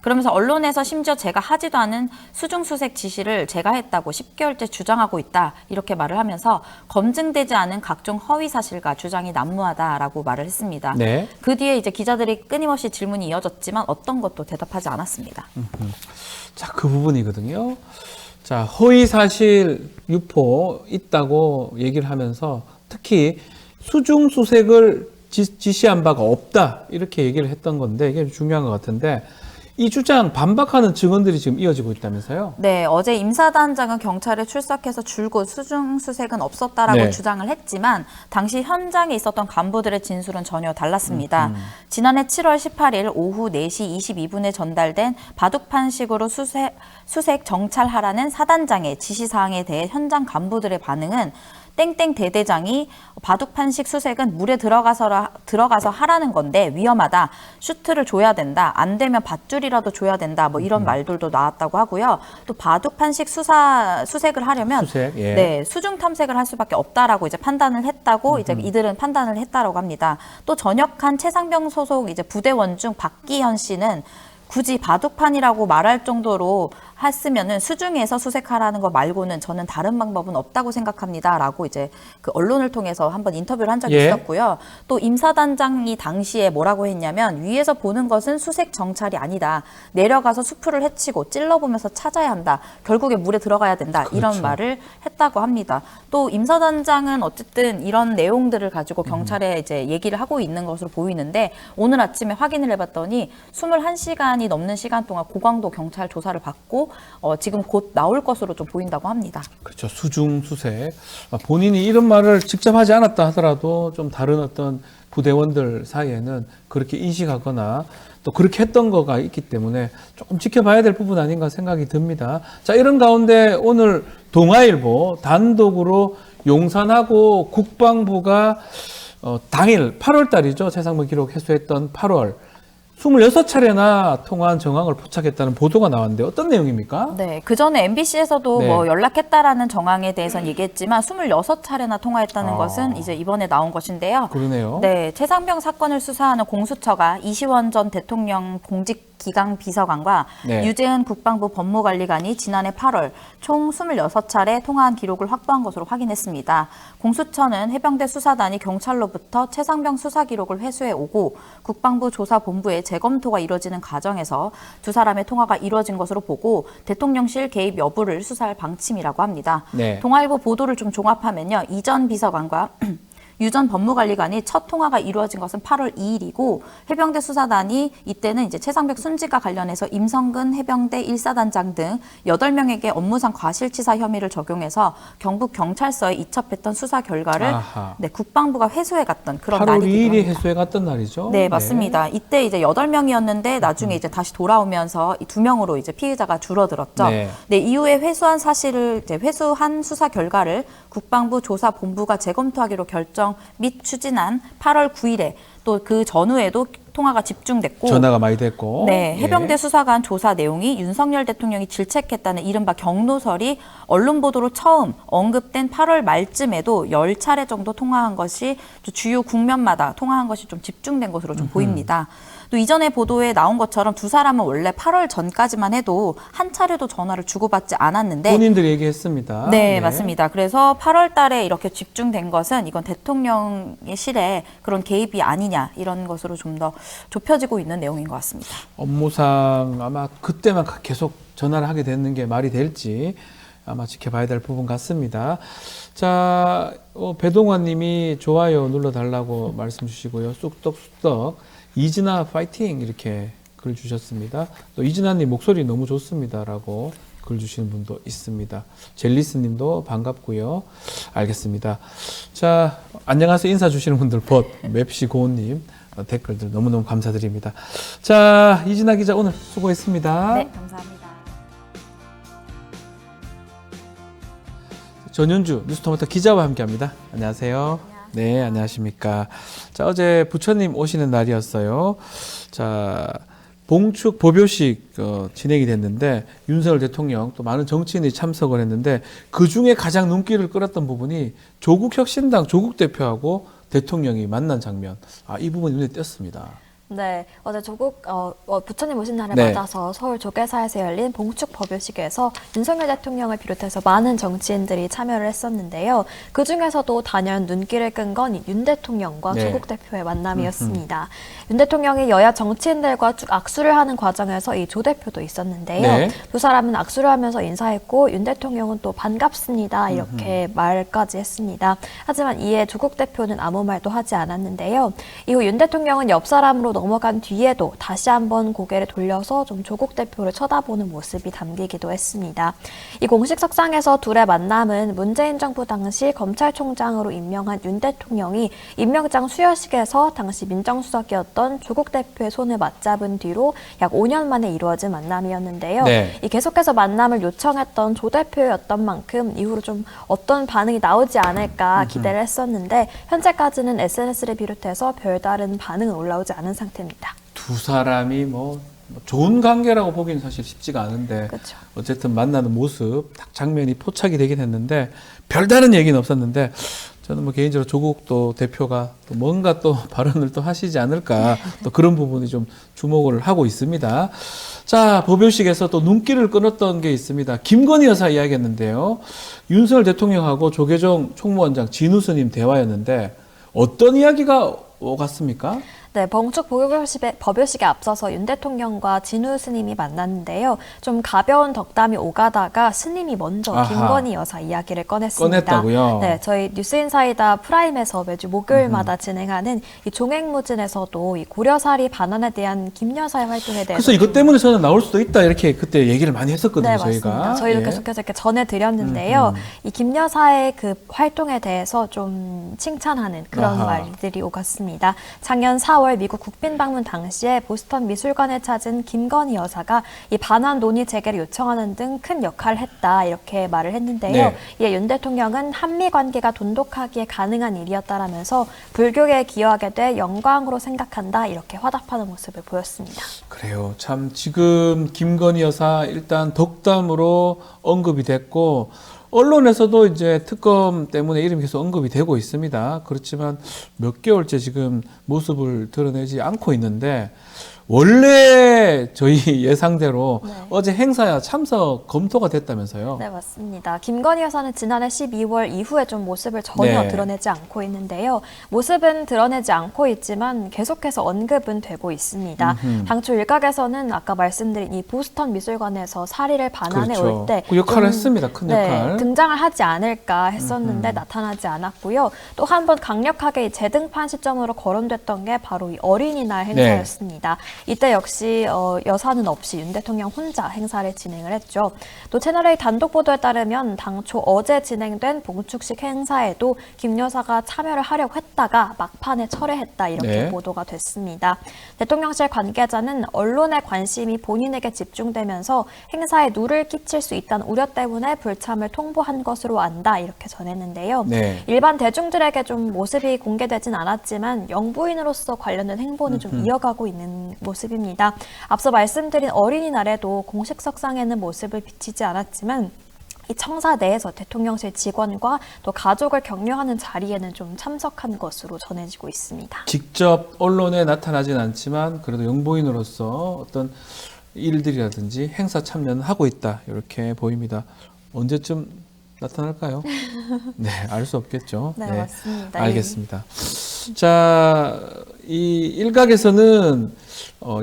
그러면서 언론에서 심지어 제가 하지도 않은 수중수색 지시를 제가 했다고 10개월째 주장하고 있다. 이렇게 말을 하면서 검증되지 않은 각종 허위 사실과 주장이 난무하다라고 말을 했습니다. 네. 그 뒤에 이제 기자들이 끊임없이 질문이 이어졌지만 어떤 것도 대답하지 않았습니다. 자, 그 부분이거든요. 자, 허위 사실 유포 있다고 얘기를 하면서 특히 수중 수색을 지시한 바가 없다 이렇게 얘기를 했던 건데 이게 중요한 것 같은데 이 주장 반박하는 증언들이 지금 이어지고 있다면서요? 네, 어제 임 사단장은 경찰에 출석해서 줄곧 수중 수색은 없었다라고 네. 주장을 했지만 당시 현장에 있었던 간부들의 진술은 전혀 달랐습니다. 지난해 7월 18일 오후 4시 22분에 전달된 바둑판식으로 수색 정찰하라는 사단장의 지시사항에 대해 현장 간부들의 반응은 땡땡 대대장이 바둑판식 수색은 물에 들어가서 하라는 건데 위험하다. 슈트를 줘야 된다. 안 되면 밧줄이라도 줘야 된다. 뭐 이런 말들도 나왔다고 하고요. 또 바둑판식 수색을 하려면 수색, 예. 네, 수중 탐색을 할 수밖에 없다라고 이제 판단을 했다고 이제 이들은 판단을 했다라고 합니다. 또 전역한 최상병 소속 이제 부대원 중 박기현 씨는 굳이 바둑판이라고 말할 정도로 했으면은 수중에서 수색하라는 거 말고는 저는 다른 방법은 없다고 생각합니다라고 이제 그 언론을 통해서 한번 인터뷰를 한 적이 예. 있었고요. 또 임 사단장이 당시에 뭐라고 했냐면 위에서 보는 것은 수색 정찰이 아니다. 내려가서 수풀을 헤치고 찔러보면서 찾아야 한다. 결국에 물에 들어가야 된다. 그렇죠. 이런 말을 했다고 합니다. 또 임 사단장은 어쨌든 이런 내용들을 가지고 경찰에 이제 얘기를 하고 있는 것으로 보이는데 오늘 아침에 확인을 해봤더니 21시간이 넘는 시간 동안 고강도 경찰 조사를 받고 지금 곧 나올 것으로 좀 보인다고 합니다. 그렇죠. 수중 수색. 본인이 이런 말을 직접 하지 않았다 하더라도 좀 다른 어떤 부대원들 사이에는 그렇게 인식하거나 또 그렇게 했던 거가 있기 때문에 조금 지켜봐야 될 부분 아닌가 생각이 듭니다. 자, 이런 가운데 오늘 동아일보 단독으로 용산하고 국방부가 당일 8월 달이죠. 최상무 기록 해소했던 8월 26차례나 통화한 정황을 포착했다는 보도가 나왔는데 어떤 내용입니까? 네, 그 전에 MBC에서도 네. 뭐 연락했다라는 정황에 대해서는 얘기했지만 26차례나 통화했다는 아. 것은 이제 이번에 나온 것인데요. 그러네요. 네, 최상병 사건을 수사하는 공수처가 이시원 전 대통령 공직 기강 비서관과 네. 유재은 국방부 법무관리관이 지난해 8월 총 26차례 통화한 기록을 확보한 것으로 확인했습니다. 공수처는 해병대 수사단이 경찰로부터 최상병 수사 기록을 회수해 오고 국방부 조사본부의 재검토가 이뤄지는 과정에서 두 사람의 통화가 이루어진 것으로 보고 대통령실 개입 여부를 수사할 방침이라고 합니다. 네. 동아일보 보도를 좀 종합하면요. 이전 비서관과 유전 법무관리관이 첫 통화가 이루어진 것은 8월 2일이고 해병대 수사단이 이때는 이제 최상백 순직과 관련해서 임성근 해병대 1사단장 등 8명에게 업무상 과실치사 혐의를 적용해서 경북 경찰서에 이첩했던 수사 결과를 아하. 네, 국방부가 회수해 갔던 그런 8월 날이기도 2일이 합니다. 해수해 갔던 날이죠. 네, 맞습니다. 이때 이제 8명이었는데 나중에 이제 다시 돌아오면서 이 2명으로 이제 피의자가 줄어들었죠. 네. 네, 이후에 회수한 사실을 이제 회수한 수사 결과를 국방부 조사본부가 재검토하기로 결정 및 추진한 8월 9일에 또 그 전후에도 통화가 집중됐고 전화가 많이 됐고. 네, 예. 해병대 수사관 조사 내용이 윤석열 대통령이 질책했다는 이른바 경로설이 언론 보도로 처음 언급된 8월 말쯤에도 10차례 정도 통화한 것이 주요 국면마다 통화한 것이 좀 집중된 것으로 좀 보입니다. 또 이전에 보도에 나온 것처럼 두 사람은 원래 8월 전까지만 해도 한 차례도 전화를 주고받지 않았는데 본인들이 얘기했습니다. 네, 예. 맞습니다. 그래서 8월 달에 이렇게 집중된 것은 이건 대통령의 실에 그런 개입이 아니냐 이런 것으로 좀 더 좁혀지고 있는 내용인 것 같습니다. 업무상 아마 그때만 계속 전화를 하게 되는 게 말이 될지 아마 지켜봐야 될 부분 같습니다. 자, 배동환 님이 좋아요 눌러달라고 말씀 주시고요. 쑥떡쑥떡 이진아 파이팅 이렇게 글 주셨습니다. 또 이진아 님 목소리 너무 좋습니다 라고 글 주시는 분도 있습니다. 젤리스 님도 반갑고요. 알겠습니다. 자, 안녕하세요 인사 주시는 분들 맵시 고은 님 댓글들 너무너무 감사드립니다. 자, 이진아 기자 오늘 수고했습니다. 네, 감사합니다. 전윤주 뉴스토마토 기자와 함께합니다. 안녕하세요. 네, 안녕하십니까. 자, 어제 부처님 오시는 날이었어요. 자, 봉축 법요식 진행이 됐는데 윤석열 대통령 또 많은 정치인들이 참석을 했는데 그 중에 가장 눈길을 끌었던 부분이 조국혁신당 조국 대표하고 대통령이 만난 장면. 이 부분이 눈에 띄었습니다. 네, 어제 조국 부처님 오신 날에 네. 맞아서 서울 조계사에서 열린 봉축 법요식에서 윤석열 대통령을 비롯해서 많은 정치인들이 참여를 했었는데요. 그 중에서도 단연 눈길을 끈 건 윤 대통령과 네. 조국 대표의 만남이었습니다. 윤 대통령이 여야 정치인들과 쭉 악수를 하는 과정에서 이 조 대표도 있었는데요. 네. 두 사람은 악수를 하면서 인사했고 윤 대통령은 또 반갑습니다 이렇게 말까지 했습니다. 하지만 이에 조국 대표는 아무 말도 하지 않았는데요. 이후 윤 대통령은 옆 사람으로 넘어간 뒤에도 다시 한번 고개를 돌려서 좀 조국 대표를 쳐다보는 모습이 담기기도 했습니다. 이 공식 석상에서 둘의 만남은 문재인 정부 당시 검찰총장으로 임명한 윤 대통령이 임명장 수여식에서 당시 민정수석이었던 조국 대표의 손을 맞잡은 뒤로 약 5년 만에 이루어진 만남이었는데요. 네. 이 계속해서 만남을 요청했던 조 대표였던 만큼 이후로 좀 어떤 반응이 나오지 않을까 기대를 했었는데 현재까지는 SNS를 비롯해서 별다른 반응은 올라오지 않은 상태입니다. 두 사람이 뭐 좋은 관계라고 보기는 사실 쉽지가 않은데 그렇죠. 어쨌든 만나는 모습 딱 장면이 포착이 되긴 했는데 별다른 얘기는 없었는데 저는 뭐 개인적으로 조국 또 대표가 또 뭔가 또 발언을 또 하시지 않을까 또 그런 부분이 좀 주목을 하고 있습니다. 자, 법요식에서 또 눈길을 끊었던 게 있습니다. 김건희 여사 이야기했는데요. 윤석열 대통령하고 조계종 총무원장 진우스님 대화였는데 어떤 이야기가 오갔습니까? 네, 봉축 법요식에 앞서서 윤 대통령과 진우 스님이 만났는데요. 좀 가벼운 덕담이 오가다가 스님이 먼저 아하. 김건희 여사 이야기를 꺼냈습니다. 꺼냈다고요? 네, 저희 뉴스인사이다 프라임에서 매주 목요일마다 진행하는 이 종횡무진에서도 이 고려사리 반환에 대한 김 여사의 활동에 대해서 그래서 이것 때문에 저는 나올 수도 있다 이렇게 그때 얘기를 많이 했었거든요. 네, 저희가. 맞습니다. 저희도 예. 계속해서 이렇게 전해드렸는데요. 이 김 여사의 그 활동에 대해서 좀 칭찬하는 그런 아하. 말들이 오갔습니다. 작년 4월 미국 국빈 방문 당시에 보스턴 미술관을 찾은 김건희 여사가 이 반환 논의 재개를 요청하는 등 큰 역할을 했다 이렇게 말을 했는데요. 네. 이에 윤 대통령은 한미 관계가 돈독하기에 가능한 일이었다라면서 불교계에 기여하게 돼 영광으로 생각한다 이렇게 화답하는 모습을 보였습니다. 그래요. 참 지금 김건희 여사 일단 덕담으로 언급이 됐고 언론에서도 이제 특검 때문에 이름이 계속 언급이 되고 있습니다. 그렇지만 몇 개월째 지금 모습을 드러내지 않고 있는데 원래 저희 예상대로 네. 어제 행사야 참석 검토가 됐다면서요. 네, 맞습니다. 김건희 여사는 지난해 12월 이후에 좀 모습을 전혀 네. 드러내지 않고 있는데요. 모습은 드러내지 않고 있지만 계속해서 언급은 되고 있습니다. 당초 일각에서는 아까 말씀드린 이 보스턴 미술관에서 사리를 반환해 그렇죠. 올 때 그 역할을 했습니다. 큰 역할. 등장을 하지 않을까 했었는데 나타나지 않았고요. 또 한 번 강력하게 이 재등판 시점으로 거론됐던 게 바로 이 어린이날 행사였습니다. 이때 역시 여사는 없이 윤 대통령 혼자 행사를 진행을 했죠. 또 채널A 단독 보도에 따르면 당초 어제 진행된 봉축식 행사에도 김 여사가 참여를 하려고 했다가 막판에 철회했다 이렇게 네. 보도가 됐습니다. 대통령실 관계자는 언론의 관심이 본인에게 집중되면서 행사에 누를 끼칠 수 있다는 우려 때문에 불참을 통보한 것으로 안다 이렇게 전했는데요. 네. 일반 대중들에게 좀 모습이 공개되진 않았지만 영부인으로서 관련된 행보는 좀 이어가고 있는 모습입니다. 앞서 말씀드린 어린이날에도 공식석상에는 모습을 비치지 않았지만 이 청사 내에서 대통령실 직원과 또 가족을 격려하는 자리에는 좀 참석한 것으로 전해지고 있습니다. 직접 언론에 나타나진 않지만 그래도 영부인으로서 어떤 일들이라든지 행사 참여는 하고 있다 이렇게 보입니다. 언제쯤 나타날까요? 네, 알 수 없겠죠. 네, 맞습니다. 알겠습니다. 자, 이 일각에서는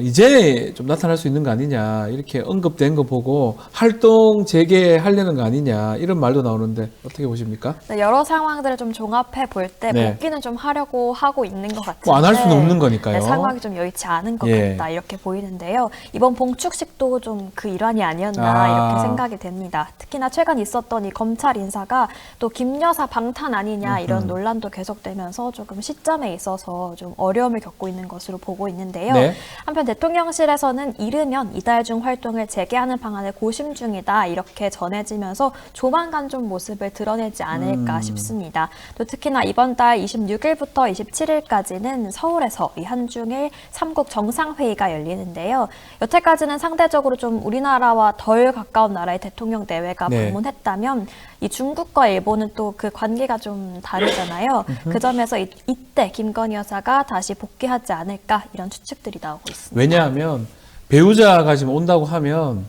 이제 좀 나타날 수 있는 거 아니냐 이렇게 언급된 거 보고 활동 재개하려는 거 아니냐 이런 말도 나오는데 어떻게 보십니까? 네, 여러 상황들을 좀 종합해 볼 때 네. 복귀는 좀 하려고 하고 있는 것 같은데 뭐 안 할 수는 없는 거니까요. 네, 상황이 좀 여의치 않은 것 예. 같다 이렇게 보이는데요. 이번 봉축식도 좀 그 일환이 아니었나 이렇게 생각이 됩니다. 특히나 최근 있었던 이 검찰 인사가 또 김 여사 방탄 아니냐 이런 논란도 계속되면서 조금 시점에 있어서 좀 어려움을 겪고 있는 것으로 보고 있는데요. 네. 한편 대통령실에서는 이르면 이달 중 활동을 재개하는 방안을 고심 중이다 이렇게 전해지면서 조만간 좀 모습을 드러내지 않을까 싶습니다. 또 특히나 이번 달 26일부터 27일까지는 서울에서 이 한중일 3국 정상회의가 열리는데요. 여태까지는 상대적으로 좀 우리나라와 덜 가까운 나라의 대통령 내외가 네. 방문했다면 이 중국과 일본은 또 그 관계가 좀 다르잖아요. 그 점에서 이때 김건희 여사가 다시 복귀하지 않을까 이런 추측들이 나오고 있습니다. 왜냐하면 배우자가 지금 온다고 하면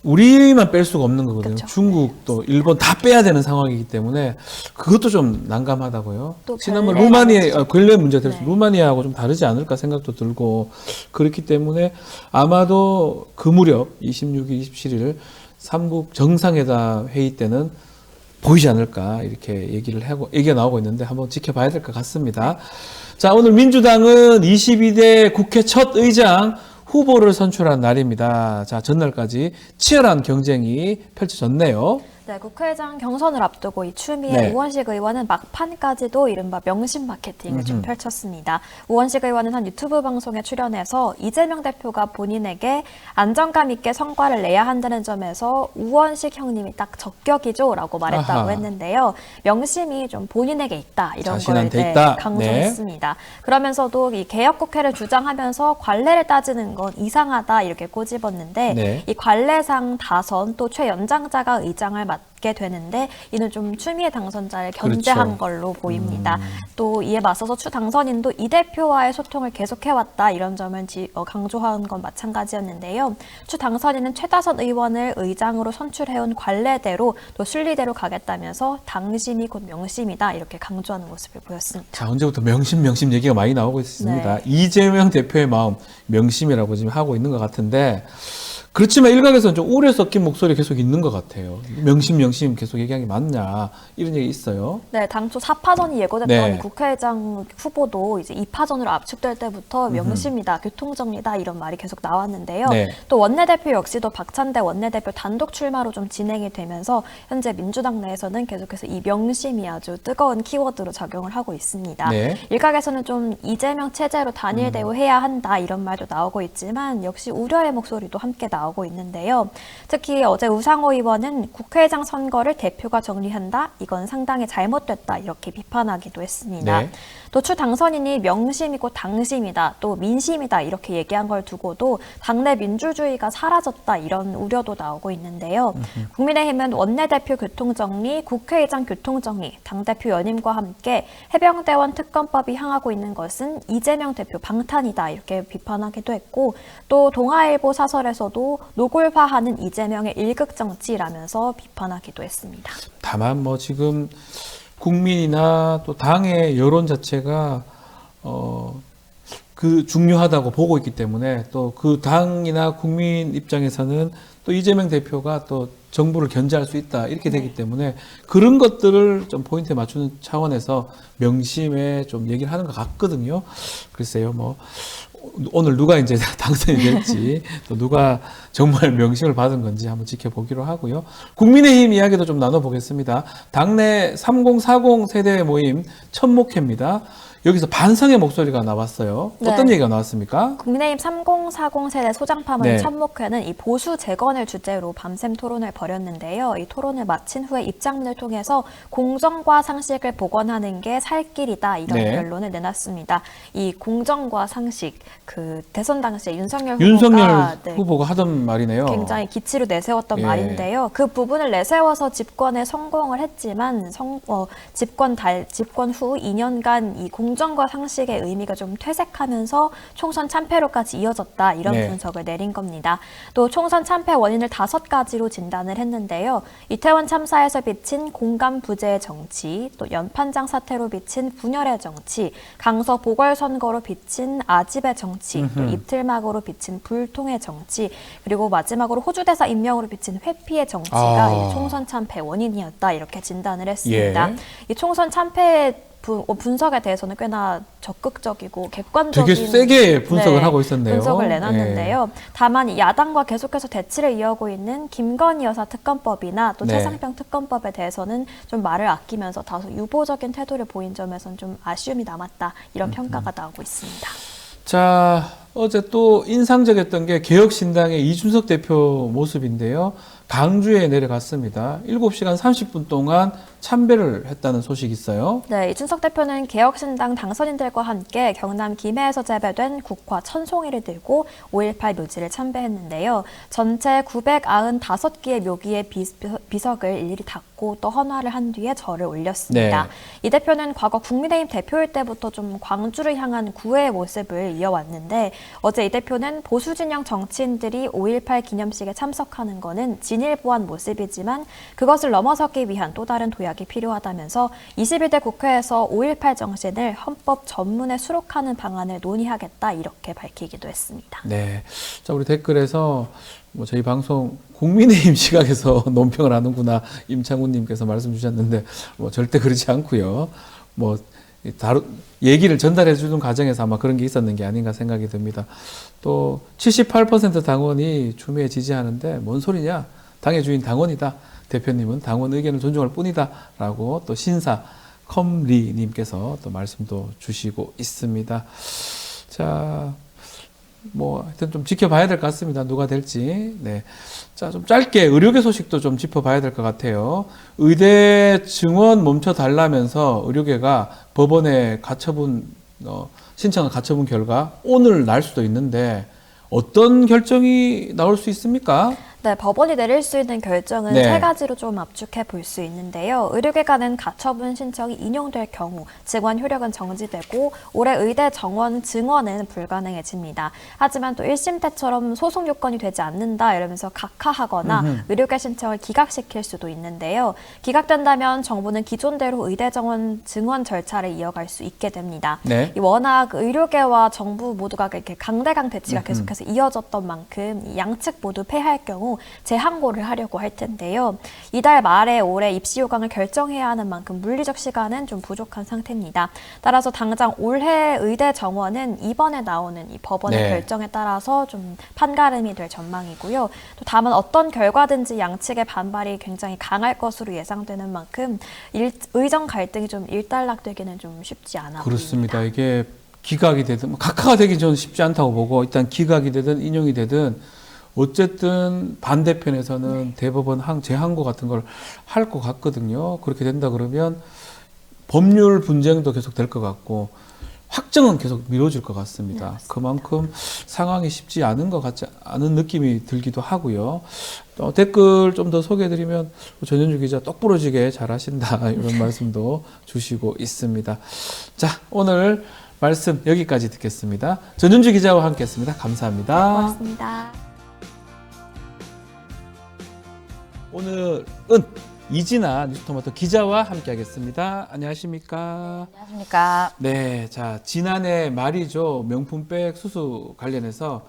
우리만 뺄 수가 없는 거거든요. 그쵸. 중국도 일본 다 빼야 되는 상황이기 때문에 그것도 좀 난감하다고요. 또 지난번 근래 루마니아 근래 문제가 네. 루마니아하고 좀 다르지 않을까 생각도 들고 그렇기 때문에 아마도 그 무렵 26일, 27일 삼국 정상회담 회의 때는 보이지 않을까 이렇게 얘기가 나오고 있는데 한번 지켜봐야 될 것 같습니다. 자, 오늘 민주당은 22대 국회 첫 의장 후보를 선출한 날입니다. 자, 전날까지 치열한 경쟁이 펼쳐졌네요. 네, 국회의장 경선을 앞두고 이 추미애 네. 우원식 의원은 막판까지도 이른바 명심 마케팅을 좀 펼쳤습니다. 우원식 의원은 한 유튜브 방송에 출연해서 이재명 대표가 본인에게 안정감 있게 성과를 내야 한다는 점에서 우원식 형님이 딱 적격이죠 라고 말했다고 아하. 했는데요. 명심이 좀 본인에게 있다 이런 걸 자신한테 있다. 강조했습니다. 그러면서도 이 개혁국회를 주장하면서 관례를 따지는 건 이상하다 이렇게 꼬집었는데 네. 이 관례상 다선 또 최연장자가 의장을 맡게 되는데 이는 좀 추미애 당선자를 견제한 그렇죠. 걸로 보입니다. 또 이에 맞서서 추 당선인도 이 대표와의 소통을 계속해왔다 이런 점을 강조한 건 마찬가지였는데요. 추 당선인은 최다선 의원을 의장으로 선출해온 관례대로 또 순리대로 가겠다면서 당신이 곧 명심이다 이렇게 강조하는 모습을 보였습니다. 자, 언제부터 명심 얘기가 많이 나오고 있습니다. 네. 이재명 대표의 마음 명심이라고 지금 하고 있는 것 같은데 그렇지만 일각에서는 좀 우려 섞인 목소리 계속 있는 것 같아요. 명심 계속 얘기하는 게 맞냐 이런 얘기 있어요. 네, 당초 4파전이 예고됐던 네. 이 국회의장 후보도 이제 2파전으로 압축될 때부터 명심이다, 교통정리다 이런 말이 계속 나왔는데요. 네. 또 원내대표 역시도 박찬대 원내대표 단독 출마로 좀 진행이 되면서 현재 민주당 내에서는 계속해서 이 명심이 아주 뜨거운 키워드로 작용을 하고 있습니다. 네. 일각에서는 좀 이재명 체제로 단일 대우해야 한다 이런 말도 나오고 있지만 역시 우려의 목소리도 함께 나오고 나오고 있는데요. 특히 어제 우상호 의원은 국회의장 선거를 대표가 정리한다? 이건 상당히 잘못됐다. 이렇게 비판하기도 했습니다. 네. 또 추 당선인이 명심이고 당심이다, 또 민심이다 이렇게 얘기한 걸 두고도 당내 민주주의가 사라졌다 이런 우려도 나오고 있는데요. 국민의힘은 원내대표 교통정리, 국회의장 교통정리, 당대표 연임과 함께 해병대원 특검법이 향하고 있는 것은 이재명 대표 방탄이다 이렇게 비판하기도 했고 또 동아일보 사설에서도 노골화하는 이재명의 일극정치라면서 비판하기도 했습니다. 다만 뭐 지금 국민이나 또 당의 여론 자체가 그 중요하다고 보고 있기 때문에 또 그 당이나 국민 입장에서는 또 이재명 대표가 또 정부를 견제할 수 있다 이렇게 되기 때문에 그런 것들을 좀 포인트에 맞추는 차원에서 명심에 좀 얘기를 하는 것 같거든요. 글쎄요, 뭐 오늘 누가 이제 당선이 될지 또 누가 정말 명심을 받은 건지 한번 지켜보기로 하고요. 국민의힘 이야기도 좀 나눠보겠습니다. 당내 3040 세대 모임 첫 목회입니다. 여기서 반성의 목소리가 나왔어요. 어떤 네. 얘기가 나왔습니까? 국민의힘 3040 세대 소장파문 네. 첫목회는 이 보수 재건을 주제로 밤샘 토론을 벌였는데요. 이 토론을 마친 후에 입장문을 통해서 공정과 상식을 복원하는 게 살 길이다 이런 네. 결론을 내놨습니다. 이 공정과 상식, 그 대선 당시에 윤석열 후보가 네, 후보가 하던 말이네요. 굉장히 기치로 내세웠던 예. 말인데요. 그 부분을 내세워서 집권에 성공을 했지만 집권 후 2년간 이 공정과 상식의 의미가 좀 퇴색하면서 총선 참패로까지 이어졌다 이런 네. 분석을 내린 겁니다. 또 총선 참패 원인을 5가지로 진단을 했는데요. 이태원 참사에서 비친 공감 부재의 정치, 또 연판장 사태로 비친 분열의 정치, 강서 보궐선거로 비친 아집의 정치, 또 입틀막으로 비친 불통의 정치, 그리고 마지막으로 호주대사 임명으로 비친 회피의 정치가 이 총선 참패 원인이었다 이렇게 진단을 했습니다. 예. 이 총선 참패 분석에 대해서는 꽤나 적극적이고 객관적인 되게 세게 분석을 하고 있었네요. 분석을 내놨는데요. 다만 이 야당과 계속해서 대치를 이어오고 있는 김건희 여사 특검법이나 또 네. 최상병 특검법에 대해서는 좀 말을 아끼면서 다소 유보적인 태도를 보인 점에서는 좀 아쉬움이 남았다 이런 평가가 나오고 있습니다. 자, 어제 또 인상적이었던 게 개혁신당의 이준석 대표 모습인데요. 강주에 내려갔습니다. 7시간 30분 동안 참배를 했다는 소식이 있어요. 네, 이준석 대표는 개혁신당 당선인들과 함께 경남 김해에서 재배된 국화 천송이를 들고 5.18 묘지를 참배했는데요. 전체 995개의 묘기의 비석을 일일이 닦고 또 헌화를 한 뒤에 절을 올렸습니다. 네. 이 대표는 과거 국민의힘 대표일 때부터 좀 광주를 향한 구애의 모습을 이어왔는데 어제 이 대표는 보수진영 정치인들이 5.18 기념식에 참석하는 것은 진일보한 모습이지만 그것을 넘어서기 위한 또 다른 도약이 필요하다면서 21대 국회에서 5.18 정신을 헌법 전문에 수록하는 방안을 논의하겠다 이렇게 밝히기도 했습니다. 네. 자, 우리 댓글에서 뭐 저희 방송 국민의힘 시각에서 논평을 하는구나 임창훈님께서 말씀 주셨는데 뭐 절대 그렇지 않고요. 뭐 얘기를 전달해 주는 과정에서 아마 그런 게 있었는 게 아닌가 생각이 듭니다. 또 78% 당원이 추미애 지지하는데 뭔 소리냐? 당의 주인 당원이다. 대표님은 당원 의견을 존중할 뿐이다. 라고 또 신사 컴리님께서 또 말씀도 주시고 있습니다. 자, 뭐 하여튼 좀 지켜봐야 될 것 같습니다. 누가 될지. 네. 자, 좀 짧게 의료계 소식도 좀 짚어봐야 될 것 같아요. 의대 증원 멈춰 달라면서 의료계가 법원에 가처분 신청을 가처분 결과 오늘 날 수도 있는데 어떤 결정이 나올 수 있습니까? 네, 법원이 내릴 수 있는 결정은 네. 3가지로 좀 압축해 볼 수 있는데요. 의료계가는 가처분 신청이 인용될 경우 증원 효력은 정지되고 올해 의대 정원 증원은 불가능해집니다. 하지만 또 1심 때처럼 소송 요건이 되지 않는다 이러면서 각하하거나 의료계 신청을 기각시킬 수도 있는데요. 기각된다면 정부는 기존대로 의대 정원 증원 절차를 이어갈 수 있게 됩니다. 네. 워낙 의료계와 정부 모두가 이렇게 강대강 대치가 계속해서 이어졌던 만큼 양측 모두 패할 경우 재항고를 하려고 할 텐데요. 이달 말에 올해 입시 요강을 결정해야 하는 만큼 물리적 시간은 좀 부족한 상태입니다. 따라서 당장 올해 의대 정원은 이번에 나오는 이 법원의 네. 결정에 따라서 좀 판가름이 될 전망이고요. 또 다만 어떤 결과든지 양측의 반발이 굉장히 강할 것으로 예상되는 만큼 의정 갈등이 좀 일단락되기는 좀 쉽지 않아 그렇습니다. 보입니다. 이게 기각이 되든 각하가 되긴 저는 쉽지 않다고 보고 일단 기각이 되든 인용이 되든 어쨌든 반대편에서는 대법원 재항고 같은 걸 할 것 같거든요. 그렇게 된다 그러면 법률 분쟁도 계속 될 것 같고 확정은 계속 미뤄질 것 같습니다. 그만큼 상황이 쉽지 않은 것 같지 않은 느낌이 들기도 하고요. 댓글 좀 더 소개해드리면 전현주 기자 똑부러지게 잘하신다 이런 말씀도 주시고 있습니다. 자, 오늘 말씀 여기까지 듣겠습니다. 전현주 기자와 함께했습니다. 감사합니다. 고맙습니다. 오늘은 이진아 뉴스토마토 기자와 함께하겠습니다. 안녕하십니까? 안녕하십니까. 네, 자 지난해 말이죠 명품백 수수 관련해서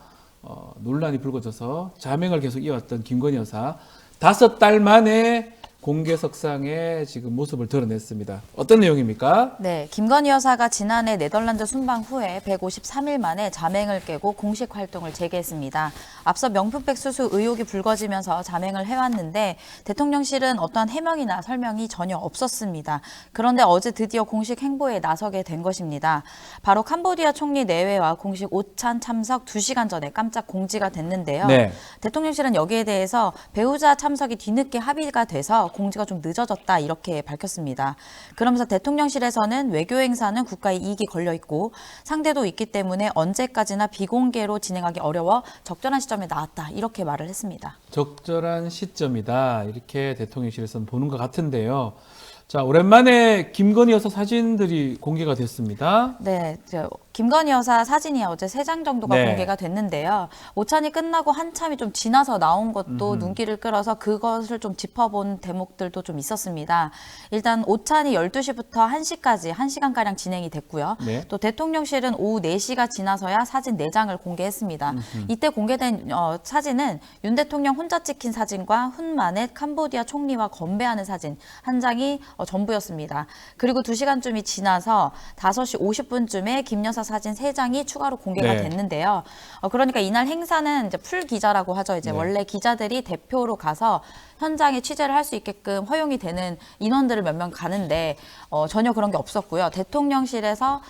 논란이 불거져서 자명을 계속 이어왔던 김건희 여사 5달 만에 공개석상에 지금 모습을 드러냈습니다. 어떤 내용입니까? 네, 김건희 여사가 지난해 네덜란드 순방 후에 153일 만에 자맹을 깨고 공식 활동을 재개했습니다. 앞서 명품백 수수 의혹이 불거지면서 자맹을 해왔는데 대통령실은 어떠한 해명이나 설명이 전혀 없었습니다. 그런데 어제 드디어 공식 행보에 나서게 된 것입니다. 바로 캄보디아 총리 내외와 공식 오찬 참석 2시간 전에 깜짝 공지가 됐는데요. 네. 대통령실은 여기에 대해서 배우자 참석이 뒤늦게 합의가 돼서 공지가 좀 늦어졌다 이렇게 밝혔습니다. 그러면서 대통령실에서는 외교 행사는 국가의 이익이 걸려 있고 상대도 있기 때문에 언제까지나 비공개로 진행하기 어려워 적절한 시점에 나왔다 이렇게 말을 했습니다. 적절한 시점이다 이렇게 대통령실에서는 보는 것 같은데요. 자 오랜만에 김건희 여사 사진들이 공개가 됐습니다. 네, 김건희 여사 사진이 어제 3장 정도가 네. 공개가 됐는데요. 오찬이 끝나고 한참이 좀 지나서 나온 것도 눈길을 끌어서 그것을 좀 짚어본 대목들도 좀 있었습니다. 일단 오찬이 12시부터 1시까지 1시간가량 진행이 됐고요. 네. 또 대통령실은 오후 4시가 지나서야 사진 4장을 공개했습니다. 이때 공개된 사진은 윤 대통령 혼자 찍힌 사진과 훈마넷 캄보디아 총리와 건배하는 사진 한 장이 전부였습니다. 그리고 2시간쯤이 지나서 5시 50분쯤에 김 여사 사진 3장이 추가로 공개가 네. 됐는데요. 그러니까 이날 행사는 이제 풀 기자라고 하죠. 이제 네. 원래 기자들이 대표로 가서 현장에 취재를 할 수 있게끔 허용이 되는 인원들을 몇 명 가는데 전혀 그런 게 없었고요. 대통령실에서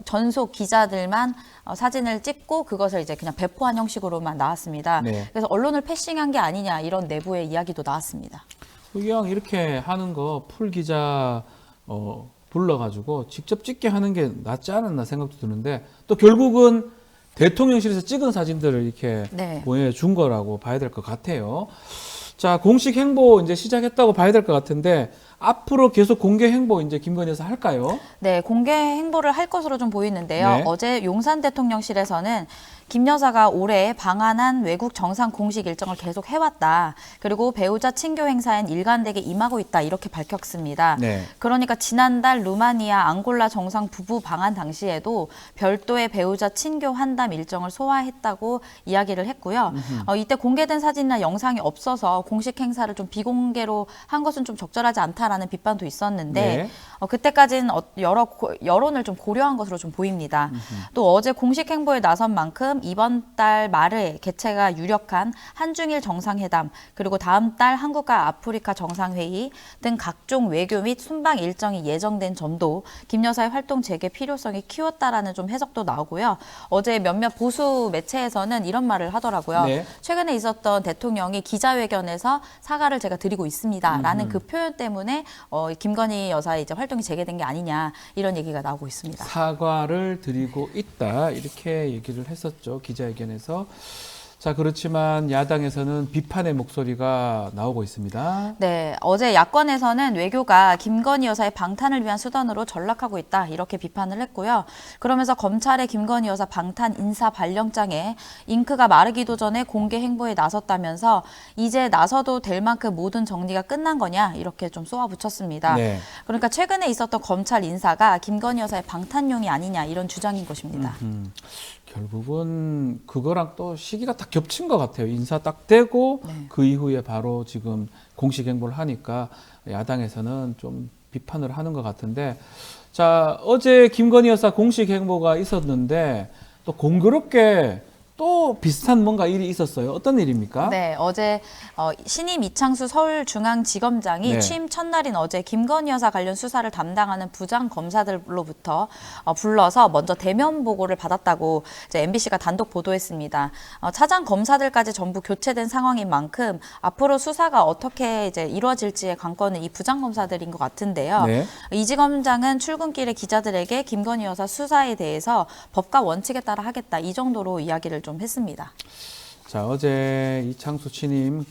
전속 기자들만 사진을 찍고 그것을 이제 그냥 배포한 형식으로만 나왔습니다. 네. 그래서 언론을 패싱한 게 아니냐 이런 내부의 이야기도 나왔습니다. 그냥 이렇게 하는 거 풀 기자 불러가지고 직접 찍게 하는 게 낫지 않았나 생각도 드는데 또 결국은 대통령실에서 찍은 사진들을 이렇게 네. 보여준 거라고 봐야 될 것 같아요. 자, 공식 행보 이제 시작했다고 봐야 될 것 같은데 앞으로 계속 공개 행보 이제 김건희 여사 할까요? 네, 공개 행보를 할 것으로 좀 보이는데요. 네. 어제 용산 대통령실에서는 김 여사가 올해 방한한 외국 정상 공식 일정을 계속 해왔다. 그리고 배우자 친교 행사엔 일관되게 임하고 있다. 이렇게 밝혔습니다. 네. 그러니까 지난달 루마니아, 앙골라 정상 부부 방한 당시에도 별도의 배우자 친교 환담 일정을 소화했다고 이야기를 했고요. 이때 공개된 사진이나 영상이 없어서 공식 행사를 좀 비공개로 한 것은 좀 적절하지 않다라는 비판도 있었는데 네. 그때까지는 여론을 좀 고려한 것으로 좀 보입니다. 또 어제 공식 행보에 나선 만큼 이번 달 말에 개최가 유력한 한중일 정상회담 그리고 다음 달 한국과 아프리카 정상회의 등 각종 외교 및 순방 일정이 예정된 점도 김 여사의 활동 재개 필요성이 키웠다라는 좀 해석도 나오고요. 어제 몇몇 보수 매체에서는 이런 말을 하더라고요. 네. 최근에 있었던 대통령이 기자회견에서 사과를 제가 드리고 있습니다라는 그 표현 때문에 김건희 여사의 이제 활동이 재개된 게 아니냐 이런 얘기가 나오고 있습니다. 사과를 드리고 있다 이렇게 얘기를 했었죠 기자회견에서. 자 그렇지만 야당에서는 비판의 목소리가 나오고 있습니다. 네, 어제 야권에서는 외교가 김건희 여사의 방탄을 위한 수단으로 전락하고 있다 이렇게 비판을 했고요. 그러면서 검찰의 김건희 여사 방탄 인사 발령장에 잉크가 마르기도 전에 공개 행보에 나섰다면서 이제 나서도 될 만큼 모든 정리가 끝난 거냐 이렇게 좀 쏘아붙였습니다. 네. 그러니까 최근에 있었던 검찰 인사가 김건희 여사의 방탄용이 아니냐 이런 주장인 것입니다. 결국은 그거랑 또 시기가 딱 겹친 것 같아요. 인사 딱 되고 네. 그 이후에 바로 지금 공식 행보를 하니까 야당에서는 좀 비판을 하는 것 같은데 자 어제 김건희 여사 공식 행보가 있었는데 또 공교롭게 또 또 비슷한 뭔가 일이 있었어요. 어떤 일입니까? 네, 어제 신임 이창수 서울중앙지검장이 네. 취임 첫날인 어제 김건희 여사 관련 수사를 담당하는 부장 검사들로부터 불러서 먼저 대면 보고를 받았다고 이제 MBC가 단독 보도했습니다. 차장 검사들까지 전부 교체된 상황인 만큼 앞으로 수사가 어떻게 이제 이루어질지의 관건은 이 부장 검사들인 것 같은데요. 네. 이 지검장은 출근길에 기자들에게 김건희 여사 수사에 대해서 법과 원칙에 따라 하겠다 이 정도로 이야기를 좀 했습니다. 자, 어제 이창수 취임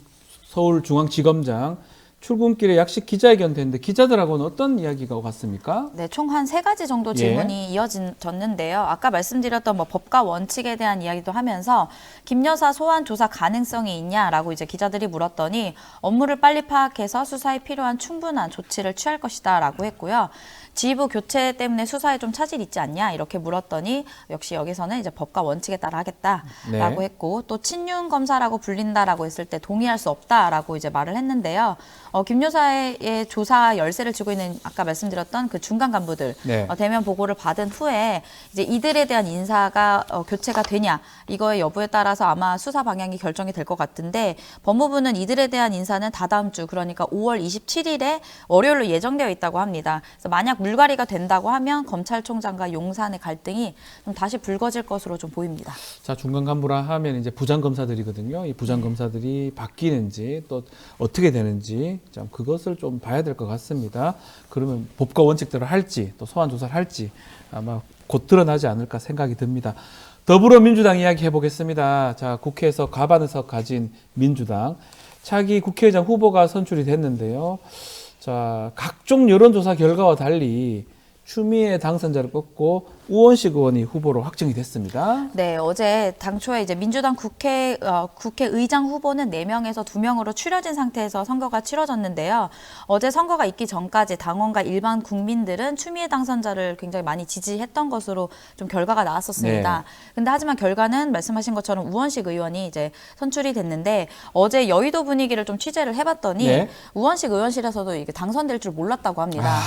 서울중앙지검장 출근길에 약식 기자회견 됐는데 기자들하고는 어떤 이야기가 갔습니까? 네, 총 한 3가지 정도 질문이 이어졌는데요. 아까 말씀드렸던 뭐 법과 원칙에 대한 이야기도 하면서 김 여사 소환 조사 가능성이 있냐라고 이제 기자들이 물었더니 업무를 빨리 파악해서 수사에 필요한 충분한 조치를 취할 것이다라고 했고요. 지휘부 교체 때문에 수사에 좀 차질이 있지 않냐 이렇게 물었더니 역시 여기서는 이제 법과 원칙에 따라 하겠다라고 네. 했고 또 친윤 검사라고 불린다라고 했을 때 동의할 수 없다라고 이제 말을 했는데요. 김 여사의 조사 열쇠를 쥐고 있는 아까 말씀드렸던 그 중간 간부들 네. 대면 보고를 받은 후에 이제 이들에 대한 인사가 교체가 되냐 이거의 여부에 따라서 아마 수사 방향이 결정이 될 것 같은데 법무부는 이들에 대한 인사는 다다음 주 그러니까 5월 27일에 월요일로 예정되어 있다고 합니다. 그래서 만약 물갈이가 된다고 하면 검찰총장과 용산의 갈등이 좀 다시 불거질 것으로 좀 보입니다. 자, 중간 간부라 하면 이제 부장 검사들이거든요. 이 부장 검사들이 바뀌는지 또 어떻게 되는지 참 그것을 좀 봐야 될 것 같습니다. 그러면 법과 원칙대로 할지 또 소환 조사를 할지 아마 곧 드러나지 않을까 생각이 듭니다. 더불어민주당 이야기 해보겠습니다. 자, 국회에서 과반의석 가진 민주당 차기 국회의장 후보가 선출이 됐는데요. 자, 각종 여론조사 결과와 달리 추미애 당선자를 꺾고 우원식 의원이 후보로 확정이 됐습니다. 네, 어제 당초에 이제 민주당 국회의장 후보는 4명에서 2명으로 추려진 상태에서 선거가 치러졌는데요. 어제 선거가 있기 전까지 당원과 일반 국민들은 추미애 당선자를 굉장히 많이 지지했던 것으로 좀 결과가 나왔었습니다. 네. 근데 하지만 결과는 말씀하신 것처럼 우원식 의원이 이제 선출이 됐는데 어제 여의도 분위기를 좀 취재를 해봤더니 네. 우원식 의원실에서도 이게 당선될 줄 몰랐다고 합니다.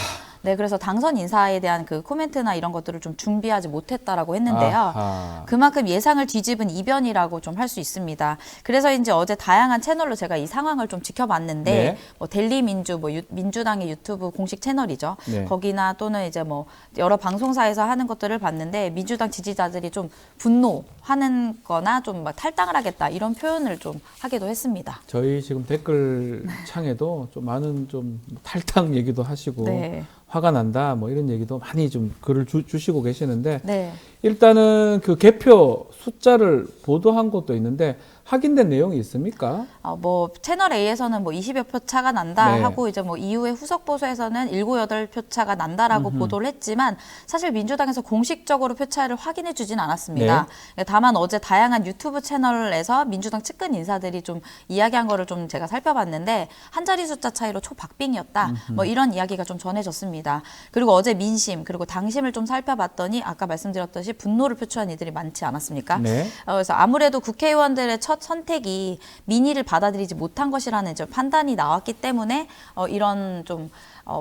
네, 그래서 당선 인사에 대한 그 코멘트나 이런 것들을 좀 준비하지 못했다라고 했는데요. 아하. 그만큼 예상을 뒤집은 이변이라고 좀 할 수 있습니다. 그래서 이제 어제 다양한 채널로 제가 이 상황을 좀 지켜봤는데 네. 뭐 델리민주, 뭐 민주당의 유튜브 공식 채널이죠. 네. 거기나 또는 이제 뭐 여러 방송사에서 하는 것들을 봤는데 민주당 지지자들이 좀 분노하는 거나 좀 막 탈당을 하겠다 이런 표현을 좀 하기도 했습니다. 저희 지금 댓글 창에도 좀 많은 좀 탈당 얘기도 하시고 네. 화가 난다 뭐 이런 얘기도 많이 좀 글을 주시고 계시는데 네. 일단은 그 개표 숫자를 보도한 것도 있는데 확인된 내용이 있습니까? 뭐 채널 A에서는 뭐 20여 표 차가 난다 네. 하고 이제 뭐 이후에 후속 보도에서는 7, 8표 차가 난다라고 보도를 했지만 사실 민주당에서 공식적으로 표 차이를 확인해 주진 않았습니다. 다만 어제 다양한 유튜브 채널에서 민주당 측근 인사들이 좀 이야기한 거를 좀 제가 살펴봤는데 한 자리 숫자 차이로 초박빙이었다. 뭐 이런 이야기가 좀 전해졌습니다. 그리고 어제 민심 그리고 당심을 좀 살펴봤더니 아까 말씀드렸듯이 분노를 표출한 이들이 많지 않았습니까? 네. 그래서 아무래도 국회의원들의 첫 선택이 민의를 받아들이지 못한 것이라는 이제 판단이 나왔기 때문에 이런 좀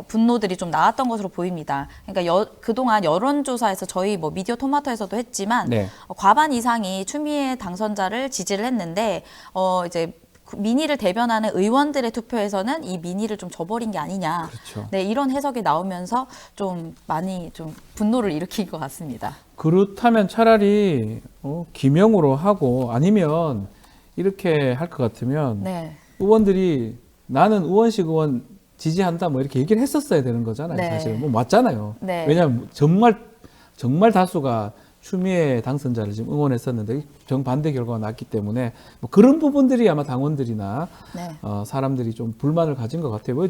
분노들이 좀 나왔던 것으로 보입니다. 그러니까 그동안 여론조사에서 저희 뭐 미디어 토마토에서도 했지만 네. 과반 이상이 추미애 당선자를 지지를 했는데 이제 민의를 대변하는 의원들의 투표에서는 이 민의를 좀 저버린 게 아니냐. 그렇죠. 네, 이런 해석이 나오면서 좀 많이 좀 분노를 일으킨 것 같습니다. 그렇다면 차라리 기명으로 하고 아니면 이렇게 할 것 같으면 네. 의원들이 나는 우원식 의원 지지한다 뭐 이렇게 얘기를 했었어야 되는 거잖아요. 네. 사실 뭐 맞잖아요. 네. 왜냐하면 정말 다수가 추미애 당선자를 지금 응원했었는데 정반대 결과가 났기 때문에 뭐 그런 부분들이 아마 당원들이나 네. 사람들이 좀 불만을 가진 것 같아요. 왜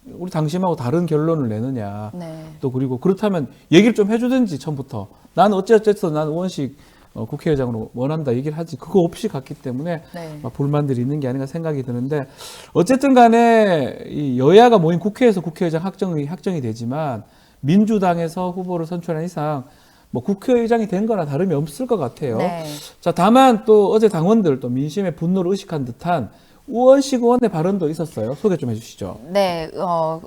우리 당심하고 다른 결론을 내느냐. 네. 또 그리고 그렇다면 얘기를 좀 해주든지 처음부터 나는 어쨌든 나는 우원식 국회의장으로 원한다 얘기를 하지 그거 없이 갔기 때문에 네. 불만들이 있는 게 아닌가 생각이 드는데 어쨌든 간에 이 여야가 모인 국회에서 국회의장 확정이 되지만 민주당에서 후보를 선출한 이상 뭐 국회의장이 된 거나 다름이 없을 것 같아요. 네. 자, 다만 또 어제 당원들 또 민심의 분노를 의식한 듯한 우원식 의원의 발언도 있었어요. 소개 좀 해주시죠. 네,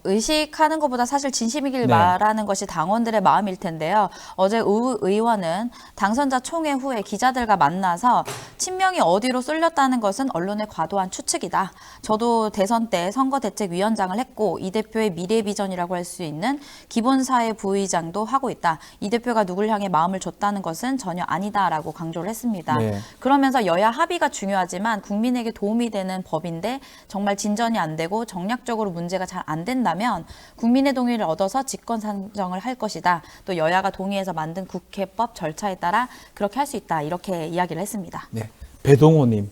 의식하는 것보다 사실 진심이길 네. 말하는 것이 당원들의 마음일 텐데요. 어제 우 의원은 당선자 총회 후에 기자들과 만나서 친명이 어디로 쏠렸다는 것은 언론의 과도한 추측이다. 저도 대선 때 선거대책위원장을 했고 이 대표의 미래 비전이라고 할 수 있는 기본사회 부의장도 하고 있다. 이 대표가 누굴 향해 마음을 줬다는 것은 전혀 아니다라고 강조를 했습니다. 네. 그러면서 여야 합의가 중요하지만 국민에게 도움이 되는 법인데 정말 진전이 안 되고 정략적으로 문제가 잘 안 된다면 국민의 동의를 얻어서 직권 상정을 할 것이다. 또 여야가 동의해서 만든 국회법 절차에 따라 그렇게 할 수 있다. 이렇게 이야기를 했습니다. 네. 배동호님.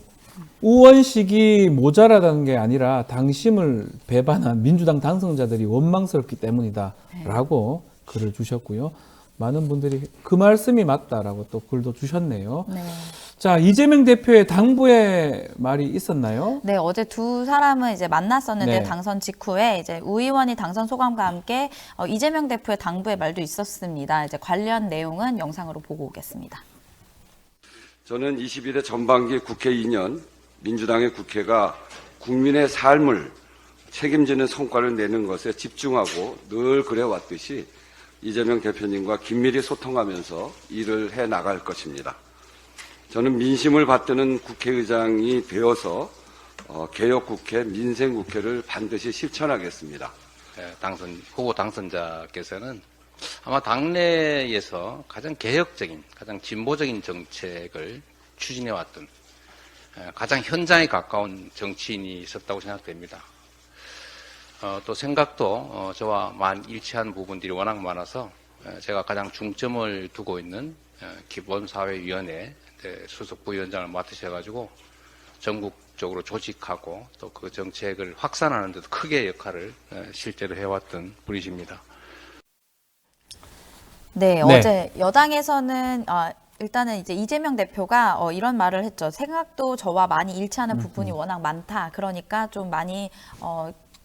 우원식이 모자라다는 게 아니라 당심을 배반한 민주당 당선자들이 원망스럽기 때문이다. 라고 글을 주셨고요. 많은 분들이 그 말씀이 맞다라고 또 글도 주셨네요. 네. 자, 이재명 대표의 당부의 말이 있었나요? 네, 어제 두 사람은 이제 만났었는데 네. 당선 직후에 이제 우 의원이 당선 소감과 함께 이재명 대표의 당부의 말도 있었습니다. 이제 관련 내용은 영상으로 보고 오겠습니다. 저는 21대 전반기 국회 2년 민주당의 국회가 국민의 삶을 책임지는 성과를 내는 것에 집중하고 늘 그래왔듯이 이재명 대표님과 긴밀히 소통하면서 일을 해 나갈 것입니다. 저는 민심을 받드는 국회의장이 되어서 개혁국회, 민생국회를 반드시 실천하겠습니다. 후보 당선자께서는 아마 당내에서 가장 개혁적인, 가장 진보적인 정책을 추진해왔던 가장 현장에 가까운 정치인이 있었다고 생각됩니다. 또 생각도 저와 일치한 부분들이 워낙 많아서 제가 가장 중점을 두고 있는 기본사회위원회 수석 부위원장을 맡으셔가지고 전국적으로 조직하고 또 그 정책을 확산하는 데도 크게 역할을 실제로 해왔던 분이십니다. 네, 네. 어제 여당에서는 일단은 이제 이재명 대표가 이런 말을 했죠. 생각도 저와 많이 일치하는 부분이 워낙 많다. 그러니까 좀 많이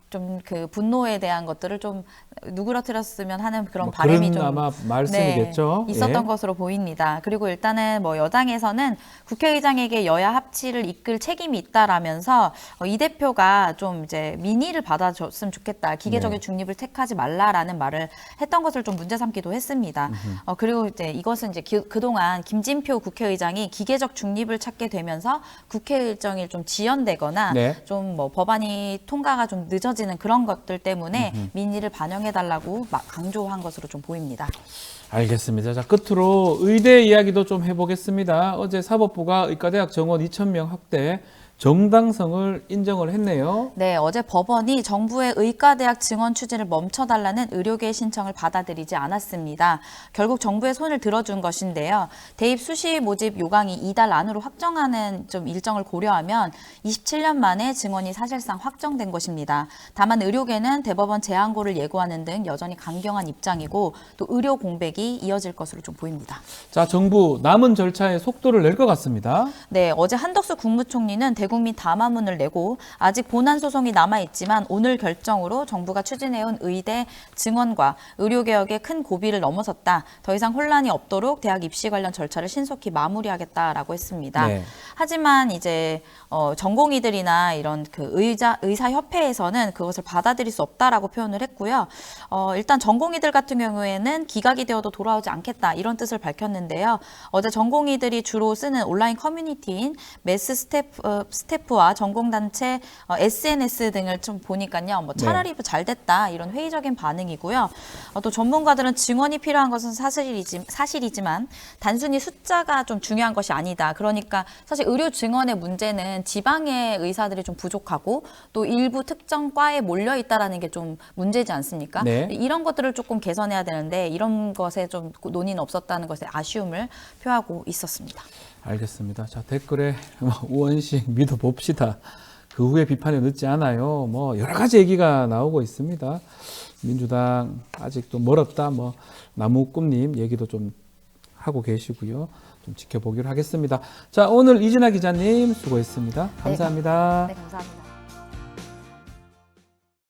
좀 그 분노에 대한 것들을 좀 누그러뜨렸으면 하는 그런 바람이 그런 좀 아마 말씀이겠죠. 있었던 예. 것으로 보입니다. 그리고 일단은 뭐 여당에서는 국회의장에게 여야 합치를 이끌 책임이 있다라면서 이 대표가 좀 이제 민의를 받아줬으면 좋겠다. 기계적인 네. 중립을 택하지 말라라는 말을 했던 것을 좀 문제 삼기도 했습니다. 그리고 이제 이것은 이제 그동안 김진표 국회의장이 기계적 중립을 찾게 되면서 국회 일정이 좀 지연되거나 네. 좀 뭐 법안이 통과가 좀 늦어지는 그런 것들 때문에 민의를 반영해달라고 강조한 것으로 좀 보입니다. 알겠습니다. 자, 끝으로 의대 이야기도 좀 해보겠습니다. 어제 사법부가 의과대학 정원 2,000명 확대 정당성을 인정을 했네요. 네, 어제 법원이 정부의 의과대학 증원 추진을 멈춰달라는 의료계의 신청을 받아들이지 않았습니다. 결국 정부의 손을 들어준 것인데요. 대입 수시 모집 요강이 이달 안으로 확정하는 좀 일정을 고려하면 27년 만에 증원이 사실상 확정된 것입니다. 다만 의료계는 대법원 재항고를 예고하는 등 여전히 강경한 입장이고 또 의료 공백이 이어질 것으로 좀 보입니다. 자, 정부 남은 절차에 속도를 낼 것 같습니다. 네, 어제 한덕수 국무총리는 대국민 담화문을 내고 아직 본안 소송이 남아있지만 오늘 결정으로 정부가 추진해온 의대 증원과 의료개혁의 큰 고비를 넘어섰다. 더 이상 혼란이 없도록 대학 입시 관련 절차를 신속히 마무리하겠다라고 했습니다. 네. 하지만 이제 전공의들이나 이런 그 의사협회에서는 그것을 받아들일 수 없다라고 표현을 했고요. 일단 전공의들 같은 경우에는 기각이 되어도 돌아오지 않겠다 이런 뜻을 밝혔는데요. 어제 전공의들이 주로 쓰는 온라인 커뮤니티인 메스 스태프와 전공단체 SNS 등을 좀 보니까요. 뭐 차라리 잘 됐다 이런 회의적인 반응이고요. 또 전문가들은 증원이 필요한 것은 사실이지만 단순히 숫자가 좀 중요한 것이 아니다. 그러니까 사실 의료 증원의 문제는 지방의 의사들이 좀 부족하고 또 일부 특정 과에 몰려 있다라는 게 좀 문제지 않습니까? 네. 이런 것들을 조금 개선해야 되는데 이런 것에 좀 논의는 없었다는 것에 아쉬움을 표하고 있었습니다. 알겠습니다. 자, 댓글에 우원식 믿어봅시다. 그 후에 비판에 늦지 않아요. 뭐 여러 가지 얘기가 나오고 있습니다. 민주당 아직도 멀었다. 뭐 나무꿈님 얘기도 좀 하고 계시고요. 좀 지켜보기로 하겠습니다. 자, 오늘 이진아 기자님 수고했습니다. 감사합니다. 네, 감사합니다.